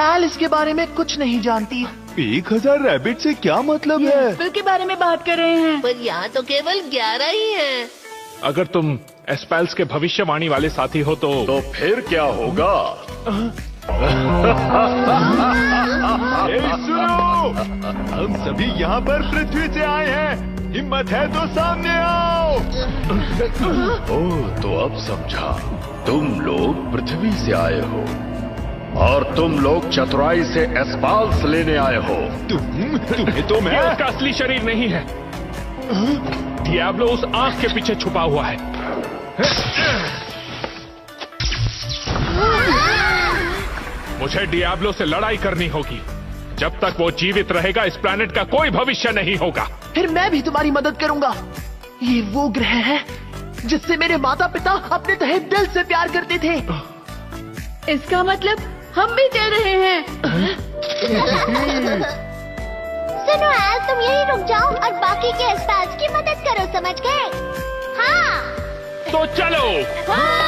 एल इसके बारे में कुछ नहीं जानती। 1000 रैबिट से क्या मतलब है? एस्पेल के बारे में बात कर रहे हैं। पर यहाँ तो केवल 11 ही हैं। अगर तुम एस्पेल्स के भविष्यवाणी वाले साथी हो तो फिर क्या होगा? सुनो, हम सभी यहाँ पर पृथ्वी से आए हैं। हिम्मत है तो सामने आओ। ओह, तो अब समझा। तुम लोग पृथ्वी से आए हो और तुम लोग चतुराई से एस्पाल्स लेने आए हो। तुम्हें तो मैं ये उसका असली शरीर नहीं है। डियाब्लो उस आंख के पीछे छुपा हुआ है। मुझे डियाब्लो से लड़ाई करनी होगी। जब तक वो जीवित रहेगा, इस प्लैनेट का कोई भविष्य नहीं होगा। फिर मैं भी तुम्हारी मदद करूंगा। ये वो ग्रह है जिससे मेरे माता पिता अपने तहे दिल से प्यार करते थे। इसका मतलब हम भी चल रहे हैं। सुनो एल, तुम यहीं रुक जाओ और बाकी के एस्पेल्स की मदद करो, समझ गए? हाँ। तो चलो। हाँ।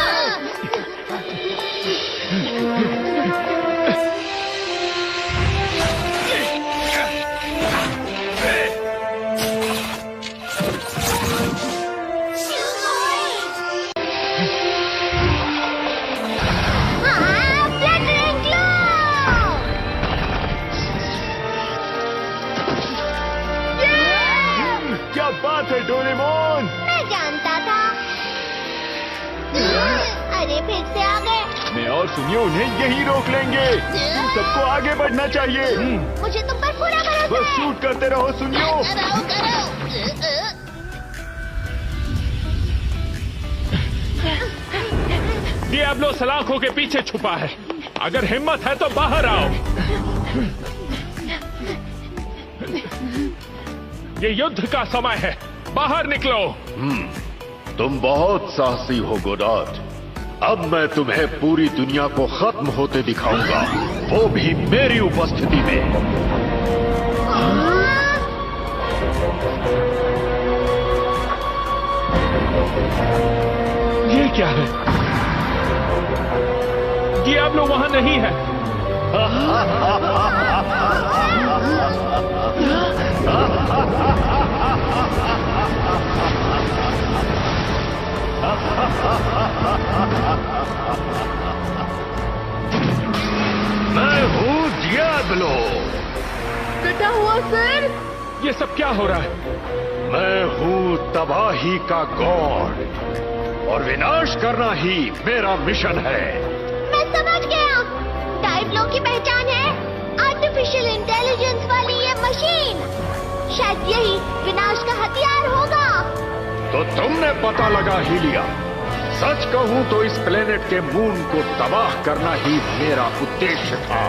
क्या बात है डोरेमोन? मैं जानता था। अरे फिर से आ गए। मैं और सुनियो उन्हें यहीं रोक लेंगे। तुम सबको आगे बढ़ना चाहिए। मुझे तुम पर पूरा भरोसा बस है। शूट करते रहो सुनियो। डियाब्लो सलाखों के पीछे छुपा है। अगर हिम्मत है तो बाहर आओ। ये युद्ध का समय है, बाहर निकलो। तुम बहुत साहसी हो गोडार्थ। अब मैं तुम्हें पूरी दुनिया को खत्म होते दिखाऊंगा, वो भी मेरी उपस्थिति में। ये क्या है? डियाब्लो वहां नहीं है। मैं हूँ डियाब्लो। क्या हुआ सर? ये सब क्या हो रहा है? मैं हूँ तबाही का गॉड और विनाश करना ही मेरा मिशन है। मैं समझ गया। डाइब्लो की पहचान है आर्टिफिशियल इंटेलिजेंस वाली ये मशीन। शायद यही विनाश का हथियार होगा। तो तुमने पता लगा ही लिया। सच कहूं तो इस प्लेनेट के मून को तबाह करना ही मेरा उद्देश्य था।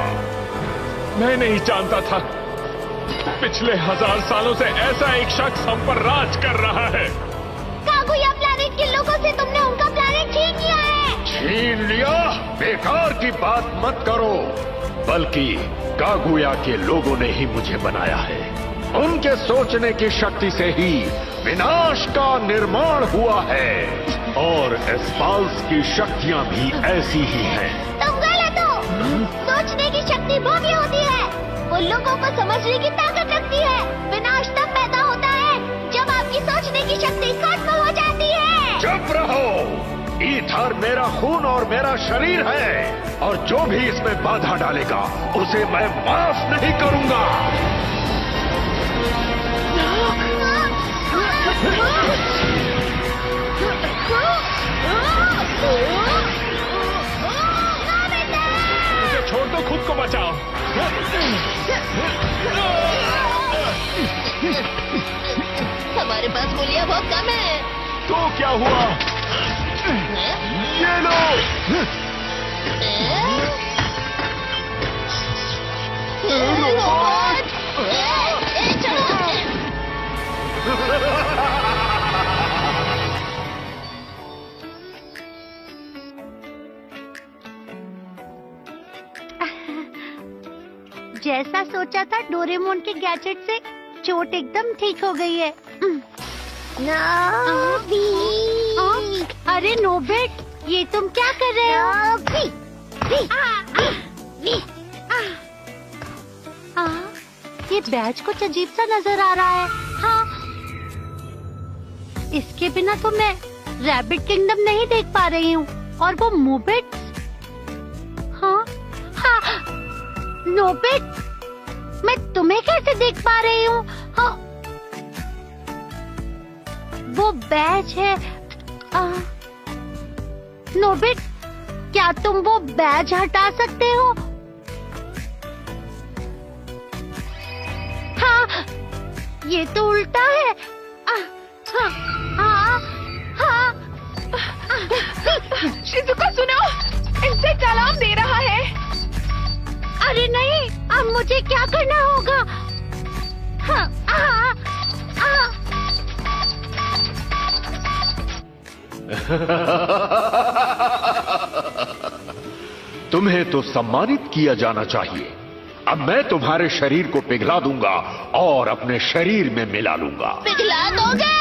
मैं नहीं जानता था पिछले 1000 सालों से ऐसा एक शख्स हम पर राज कर रहा है। कागुया प्लैनेट के लोगों से तुमने उनका प्लैनेट छीन लिया है। छीन लिया? बेकार की बात मत करो। बल्कि कागुया के लोगों ने ही मुझे बनाया है। उनके सोचने की शक्ति से ही विनाश का निर्माण हुआ है और एस्पाल्स की शक्तियां भी ऐसी ही हैं। तुम गलत हो। सोचने की शक्ति भव्य होती है। वो लोगों को समझने की ताकत रखती है। विनाश तब पैदा होता है जब आपकी सोचने की शक्ति खत्म हो जाती है। चुप रहो। ईथर इधर मेरा खून और मेरा शरीर है, और जो भी इसमें बाधा डालेगा उसे मैं माफ नहीं करूंगा। मुझे छोड़ दो, खुद को बचाओ। हमारे पास गोलियां बहुत कम है। तो क्या हुआ? ये लो। रोबोट! जैसा सोचा था, डोरेमोन के गैजेट से चोट एकदम ठीक हो गई है। अरे नोबिट, ये तुम क्या कर रहे हो? ये बैज कुछ अजीब सा नजर आ रहा है। हाँ, इसके बिना तो मैं रैबिट किंगडम नहीं देख पा रही हूँ। और वो मोबिट, हाँ हाँ, नोबिट, मैं तुम्हें कैसे देख पा रही हूँ? हाँ, वो बैज है। नोबिट, क्या तुम वो बैज हटा सकते हो? हाँ, ये तो उल्टा है। हाँ, हाँ, हाँ। शिजुका सुनो, इससे चालान दे रहा है। अरे नहीं, अब मुझे क्या करना होगा? हाँ, तुम्हें तो सम्मानित किया जाना चाहिए। अब मैं तुम्हारे शरीर को पिघला दूंगा और अपने शरीर में मिला लूंगा। पिघला दोगे?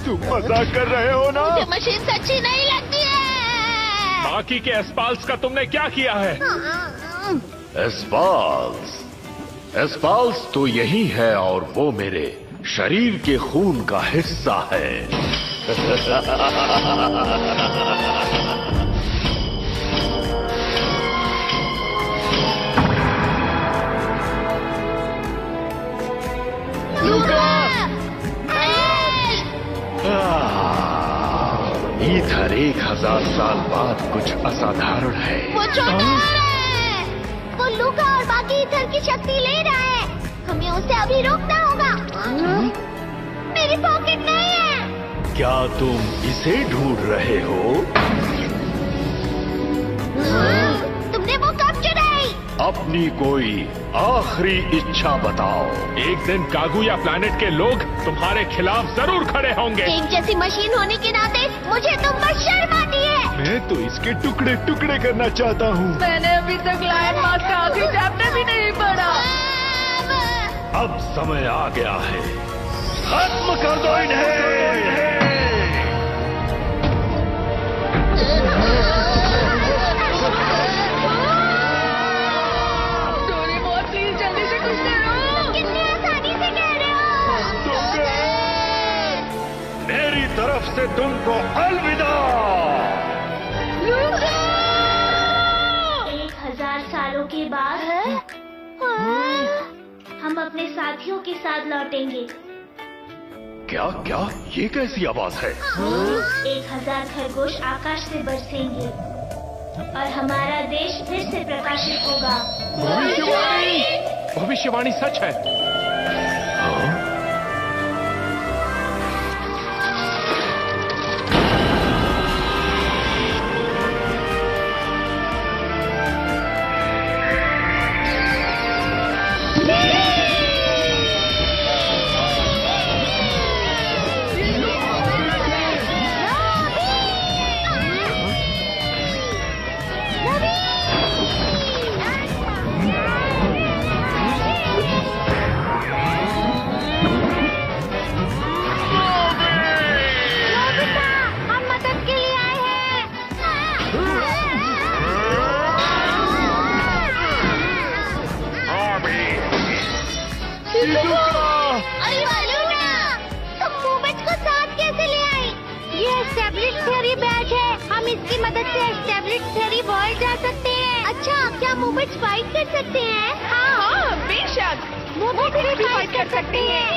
तुम मजाक कर रहे हो ना? मुझे मशीन सच्ची नहीं लगती है। बाकी के एस्पाल्स का तुमने क्या किया है? एस्पाल्स तो यही है, और वो मेरे शरीर के खून का हिस्सा है। ईथर 1000 साल बाद कुछ असाधारण है। वो छोटा है। वो लूका और बाकी ईथर की शक्ति ले रहा है। हमें उसे अभी रोकना होगा। मेरी पॉकेट नहीं है। क्या तुम इसे ढूंढ रहे हो? तुमने वो कब चुराई? अपनी कोई आखिरी इच्छा बताओ। एक दिन कागुया प्लैनेट के लोग तुम्हारे खिलाफ जरूर खड़े होंगे। एक जैसी मशीन होने के नाते मुझे तुम पर शर्म आती है। मैं तो इसके टुकड़े टुकड़े करना चाहता हूँ। मैंने अभी तक लायन मास्क का आखिरी चैप्टर भी नहीं पढ़ा। अब समय आ गया है, खत्म कर दो इन्हें। डोरेमोन, प्लीज जल्दी से कुछ करो। कितनी आसानी से कह रहे हो। मेरी तरफ से तुमको अलविदा। 1000 सालों के बाद हम अपने साथियों के साथ लौटेंगे। क्या क्या? ये कैसी आवाज है? 1000 खरगोश आकाश से बरसेंगे और हमारा देश फिर से प्रकाशित होगा। भविष्यवाणी सच है। इसकी मदद से एस्टेब्लिश थ्योरी वर्ल्ड जा सकते हैं। अच्छा, क्या मोबेट्स फाइट कर सकते हैं? हाँ, बेशक। मोबेट्स भी फाइट कर सकते हैं।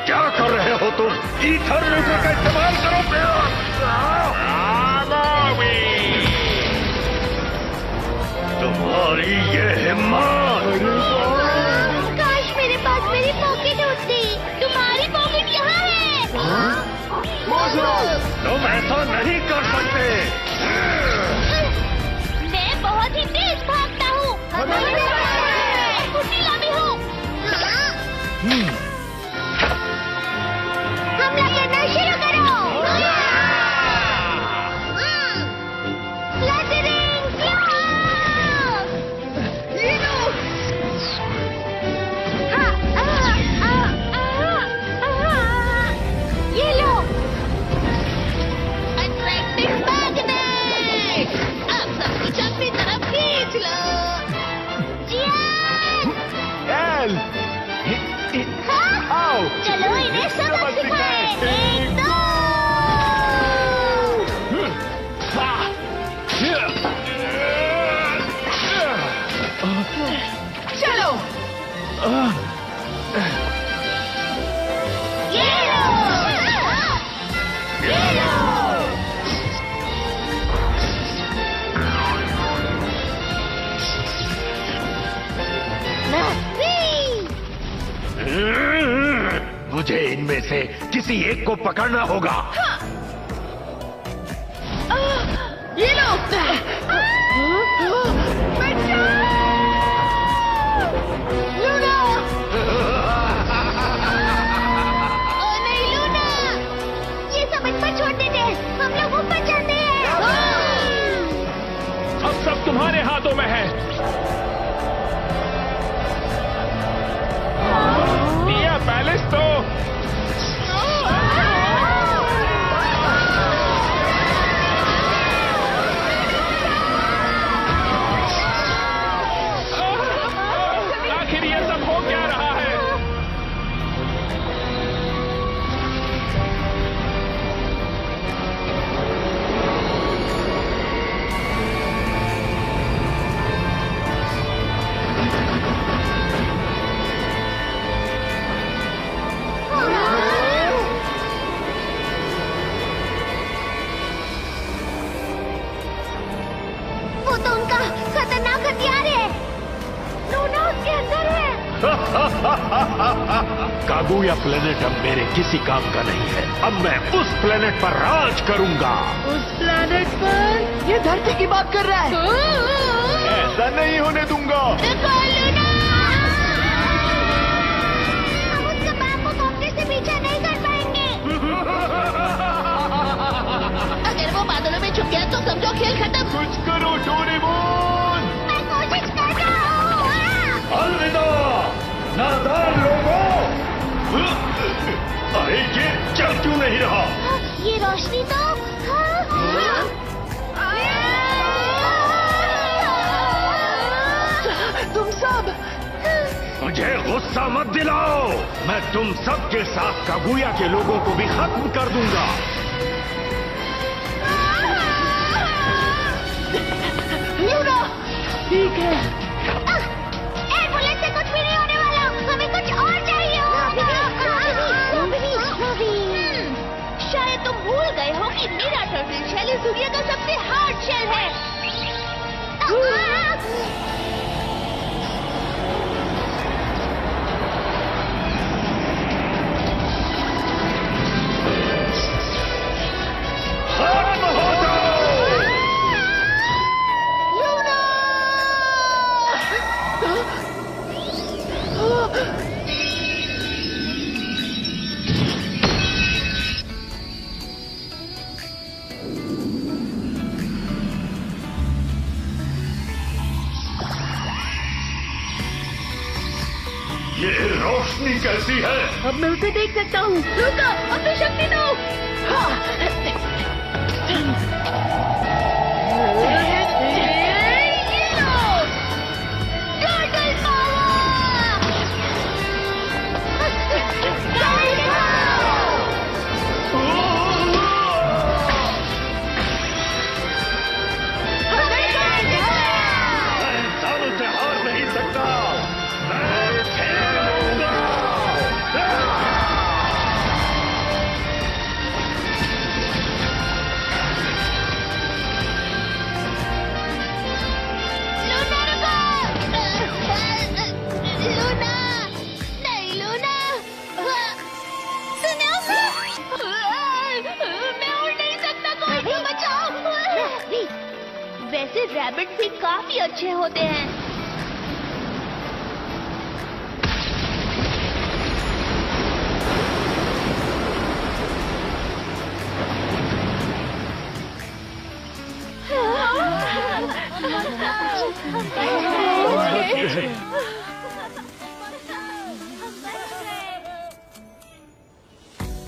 क्या कर रहे हो तुम? ईथर न्यूट्रल का इस्तेमाल करो। तुम्हारी ये हिम्मत! काश मेरे पास मेरी पॉकेट होती। तुम्हारी पॉकेट यहाँ है। तुम ऐसा नहीं कर सकते। मैं बहुत ही तेज भागता हूँ। मैं फुर्तीला भी हूँ। हमला करना शुरू करो। Fluttering clock. ये लो। Attractive magnet. अब सब कुछ अपनी तरफ खींच लो। एल, चलो इन्हें सबक सिखाएं। 1, 2। चलो। ये लो। ये लो। मुझे इनमें से किसी एक को पकड़ना होगा। ये लो। लूना। ओ नहीं लूना, ये सब इन पर छोड़ देते हैं। हम लोग ऊपर जाते हैं। अब सब तुम्हारे हाथों में है। दिया पैलेस तो आखिर ये सब हो क्या रहा है? वो तो उनका खतरनाक हथियार है। लूना उसके अंदर है। कागुया प्लेनेट अब मेरे किसी काम का नहीं है। अब मैं उस प्लेनेट पर राज करूंगा। उस प्लेनेट पर? ये धरती की बात कर रहा है। ऐसा नहीं होने दूंगा। देखो लूना, हम उस कबाब को कॉप्टर से पीछा नहीं कर पाएंगे। अगर वो बादलों में छुप गया तो समझो खेल खत्म। कुछ करो डोरेमोन। मैं कोशिश कर रहा हूँ। अलविदा नादान लोगों। अरे ये चल क्यों नहीं रहा? ये रोशनी तो तुम सब मुझे गुस्सा मत दिलाओ। मैं तुम सब के साथ कागुया के लोगों को भी खत्म कर दूंगा। लूना, ठीक है। एयर बुलेट से कुछ भी नहीं होने वाला। हमें कुछ और चाहिए होगा। शायद तुम भूल गए हो कि मेरा टर्टल शेल इस दुनिया का सबसे हार्ड शेल है। ये रोशनी कैसी है? अब मैं उसे देख सकता हूँ। लूका, अपनी शक्ति दो। वैसे रैबिट भी काफी अच्छे होते हैं।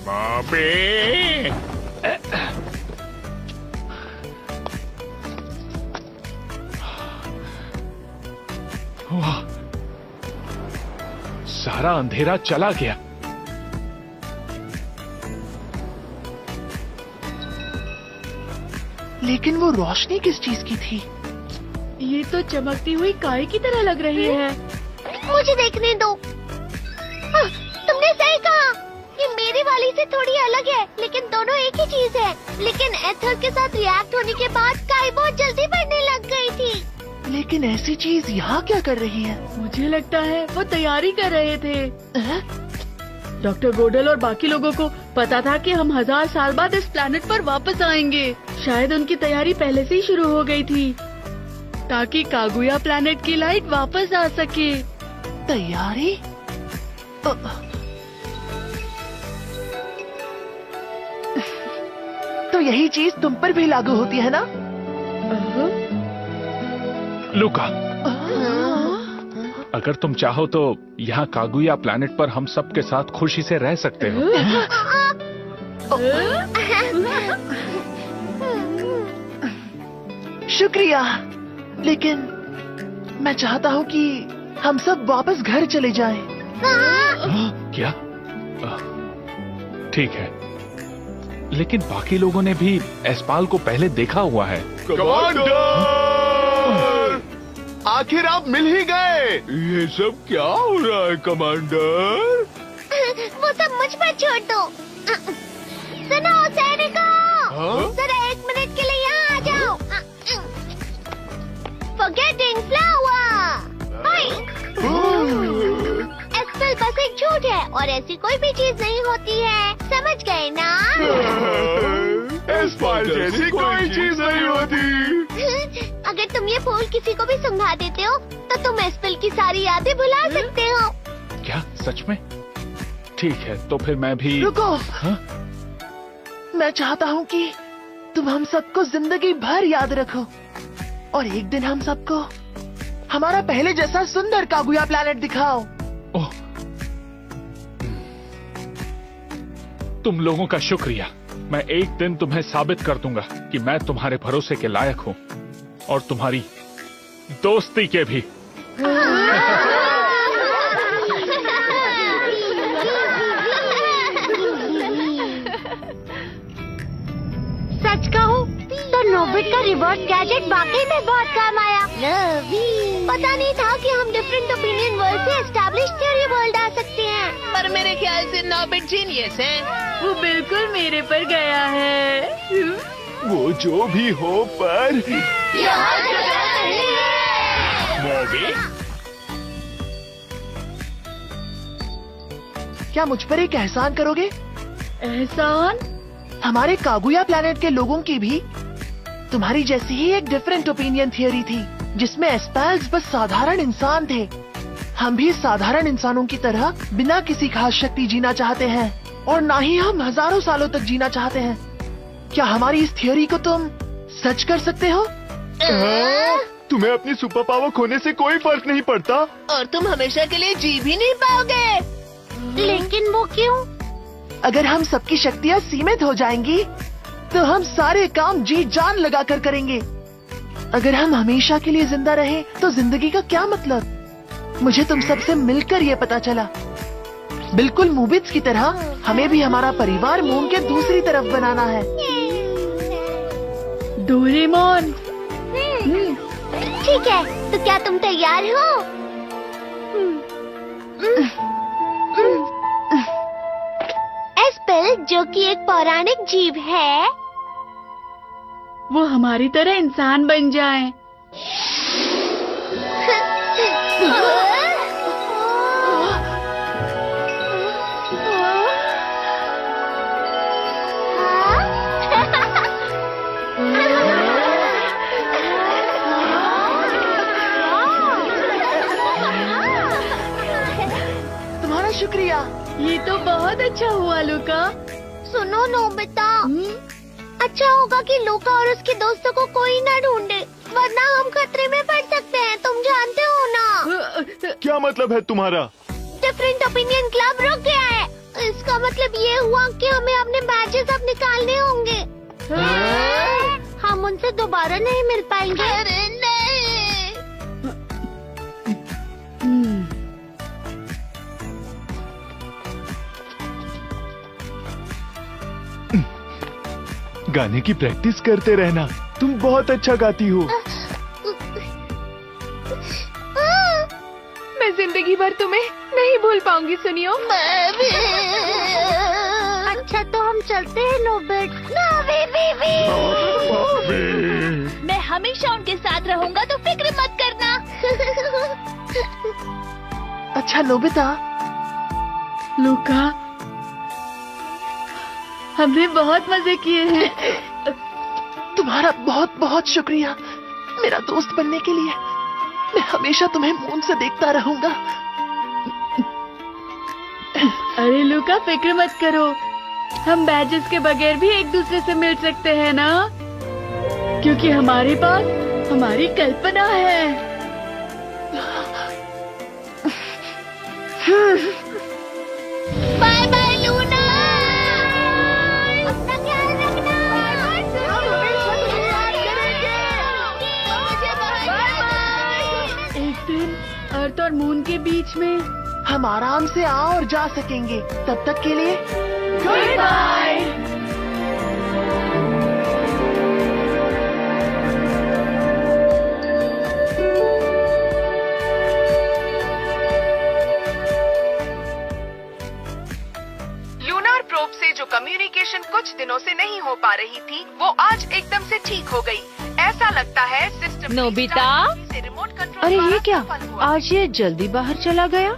बॉबी, वाह, सारा अंधेरा चला गया। लेकिन वो रोशनी किस चीज की थी? ये तो चमकती हुई काय की तरह लग रही है। मुझे देखने दो। तुमने सही कहा, ये मेरी वाली से थोड़ी अलग है, लेकिन दोनों एक ही चीज है। लेकिन एथर के साथ रिएक्ट होने के बाद काय बहुत जल्दी बढ़ने लग गई थी। लेकिन ऐसी चीज यहाँ क्या कर रही है? मुझे लगता है वो तैयारी कर रहे थे। डॉक्टर गोडल और बाकी लोगों को पता था कि हम 1000 साल बाद इस प्लेनेट पर वापस आएंगे। शायद उनकी तैयारी पहले से ही शुरू हो गई थी, ताकि कागुया प्लेनेट की लाइट वापस आ सके। तैयारी? तो यही चीज तुम पर भी लागू होती है ना? लूका, अगर तुम चाहो तो यहाँ कागुया प्लैनेट पर हम सब के साथ खुशी से रह सकते हो। शुक्रिया, लेकिन मैं चाहता हूँ कि हम सब वापस घर चले जाएं। क्या? ठीक है, लेकिन बाकी लोगों ने भी एस्पाल को पहले देखा हुआ है। कमांडर! आखिर आप मिल ही गए। ये सब क्या हो रहा है कमांडर? वो सब मुझ पर छोड़ दो। सुनो सैनिकों, जरा 1 मिनट के लिए यहाँ आ जाओ। Forgetting flower। एस्पेल बस एक झूठ है और ऐसी कोई भी चीज नहीं होती है, समझ गए ना? एस्पाल जैसी कोई चीज नहीं होती। अगर तुम ये फूल किसी को भी सुंघा देते हो तो तुम एस्पेल की सारी यादें भुला सकते हो। क्या सच में? ठीक है, तो फिर मैं भी। रुको। मैं चाहता हूँ कि तुम हम सबको जिंदगी भर याद रखो और एक दिन हम सबको हमारा पहले जैसा सुंदर कागुया प्लैनेट दिखाओ। ओह, तुम लोगों का शुक्रिया। मैं एक दिन तुम्हें साबित कर दूंगा कि मैं तुम्हारे भरोसे के लायक हूँ और तुम्हारी दोस्ती के भी। सच कहूँ तो नोबिट का रिवर्स गैजेट वाकई में बहुत काम आया। पता नहीं था कि हम डिफरेंट ओपिनियन वर्ल्ड से एस्टैब्लिश थ्योरी वर्ल्ड आ सकते हैं। पर मेरे ख्याल से नोबिट जीनियस है। वो बिल्कुल मेरे पर गया है। वो जो भी हो, पर क्या मुझ पर एक एहसान करोगे? एहसान? हमारे कागुया प्लैनेट के लोगों की भी तुम्हारी जैसी ही एक डिफरेंट ओपिनियन थियरी थी, जिसमें एस्पेल्स बस साधारण इंसान थे। हम भी साधारण इंसानों की तरह बिना किसी खास शक्ति जीना चाहते हैं और ना ही हम हजारों सालों तक जीना चाहते हैं। क्या हमारी इस थियोरी को तुम सच कर सकते हो? तुम्हें अपनी सुपर पावर खोने से कोई फर्क नहीं पड़ता और तुम हमेशा के लिए जी भी नहीं पाओगे। लेकिन वो क्यों? अगर हम सबकी शक्तियाँ सीमित हो जाएंगी तो हम सारे काम जी जान लगाकर करेंगे। अगर हम हमेशा के लिए जिंदा रहें तो जिंदगी का क्या मतलब? मुझे तुम सबसे मिलकर ये पता चला। बिल्कुल मूबिट्स की तरह हमें भी हमारा परिवार मून के दूसरी तरफ बनाना है। डोरेमोन। ठीक है, तो क्या तुम तैयार हो? एस्पेल, जो कि एक पौराणिक जीव है, वो हमारी तरह इंसान बन जाए। तुम्हारा शुक्रिया। ये तो बहुत अच्छा हुआ लूका। सुनो नोबिता, अच्छा होगा कि लूका और उसके दोस्तों को कोई ना ढूंढे, वरना हम खतरे में पड़ सकते हैं। तुम जानते हो ना? क्या मतलब है तुम्हारा? डिफरेंट ओपिनियन क्लब रुक गया है। इसका मतलब ये हुआ कि हमें अपने बैजेस अब निकालने होंगे। हम उनसे दोबारा नहीं मिल पाएंगे। अरे नहीं। गाने की प्रैक्टिस करते रहना, तुम बहुत अच्छा गाती हो। मैं जिंदगी भर तुम्हें नहीं भूल पाऊंगी सुनियो। मैं भी। अच्छा तो हम चलते हैं नोबिट। मैं हमेशा उनके साथ रहूंगा, तो फिक्र मत करना। अच्छा नोबिता। लूका, हमने बहुत मजे किए हैं। तुम्हारा बहुत बहुत शुक्रिया मेरा दोस्त बनने के लिए। मैं हमेशा तुम्हें मून से देखता रहूंगा। अरे लूका, फिक्र मत करो, हम बैजेस के बगैर भी एक दूसरे से मिल सकते हैं ना, क्योंकि हमारे पास हमारी कल्पना है। Bye bye Luna. अपना ख्याल रखना। एक दिन अर्थ और मून के बीच में हम आराम से आ और जा सकेंगे। तब तक के लिए गुड बाय। लूनार प्रोब से जो कम्युनिकेशन कुछ दिनों से नहीं हो पा रही थी, वो आज एकदम से ठीक हो गई। ऐसा लगता है सिस्टम नोबिता, से रिमोट कंट्रोल अरे द्वारा ये क्या, सफल हुआ। आज ये जल्दी बाहर चला गया।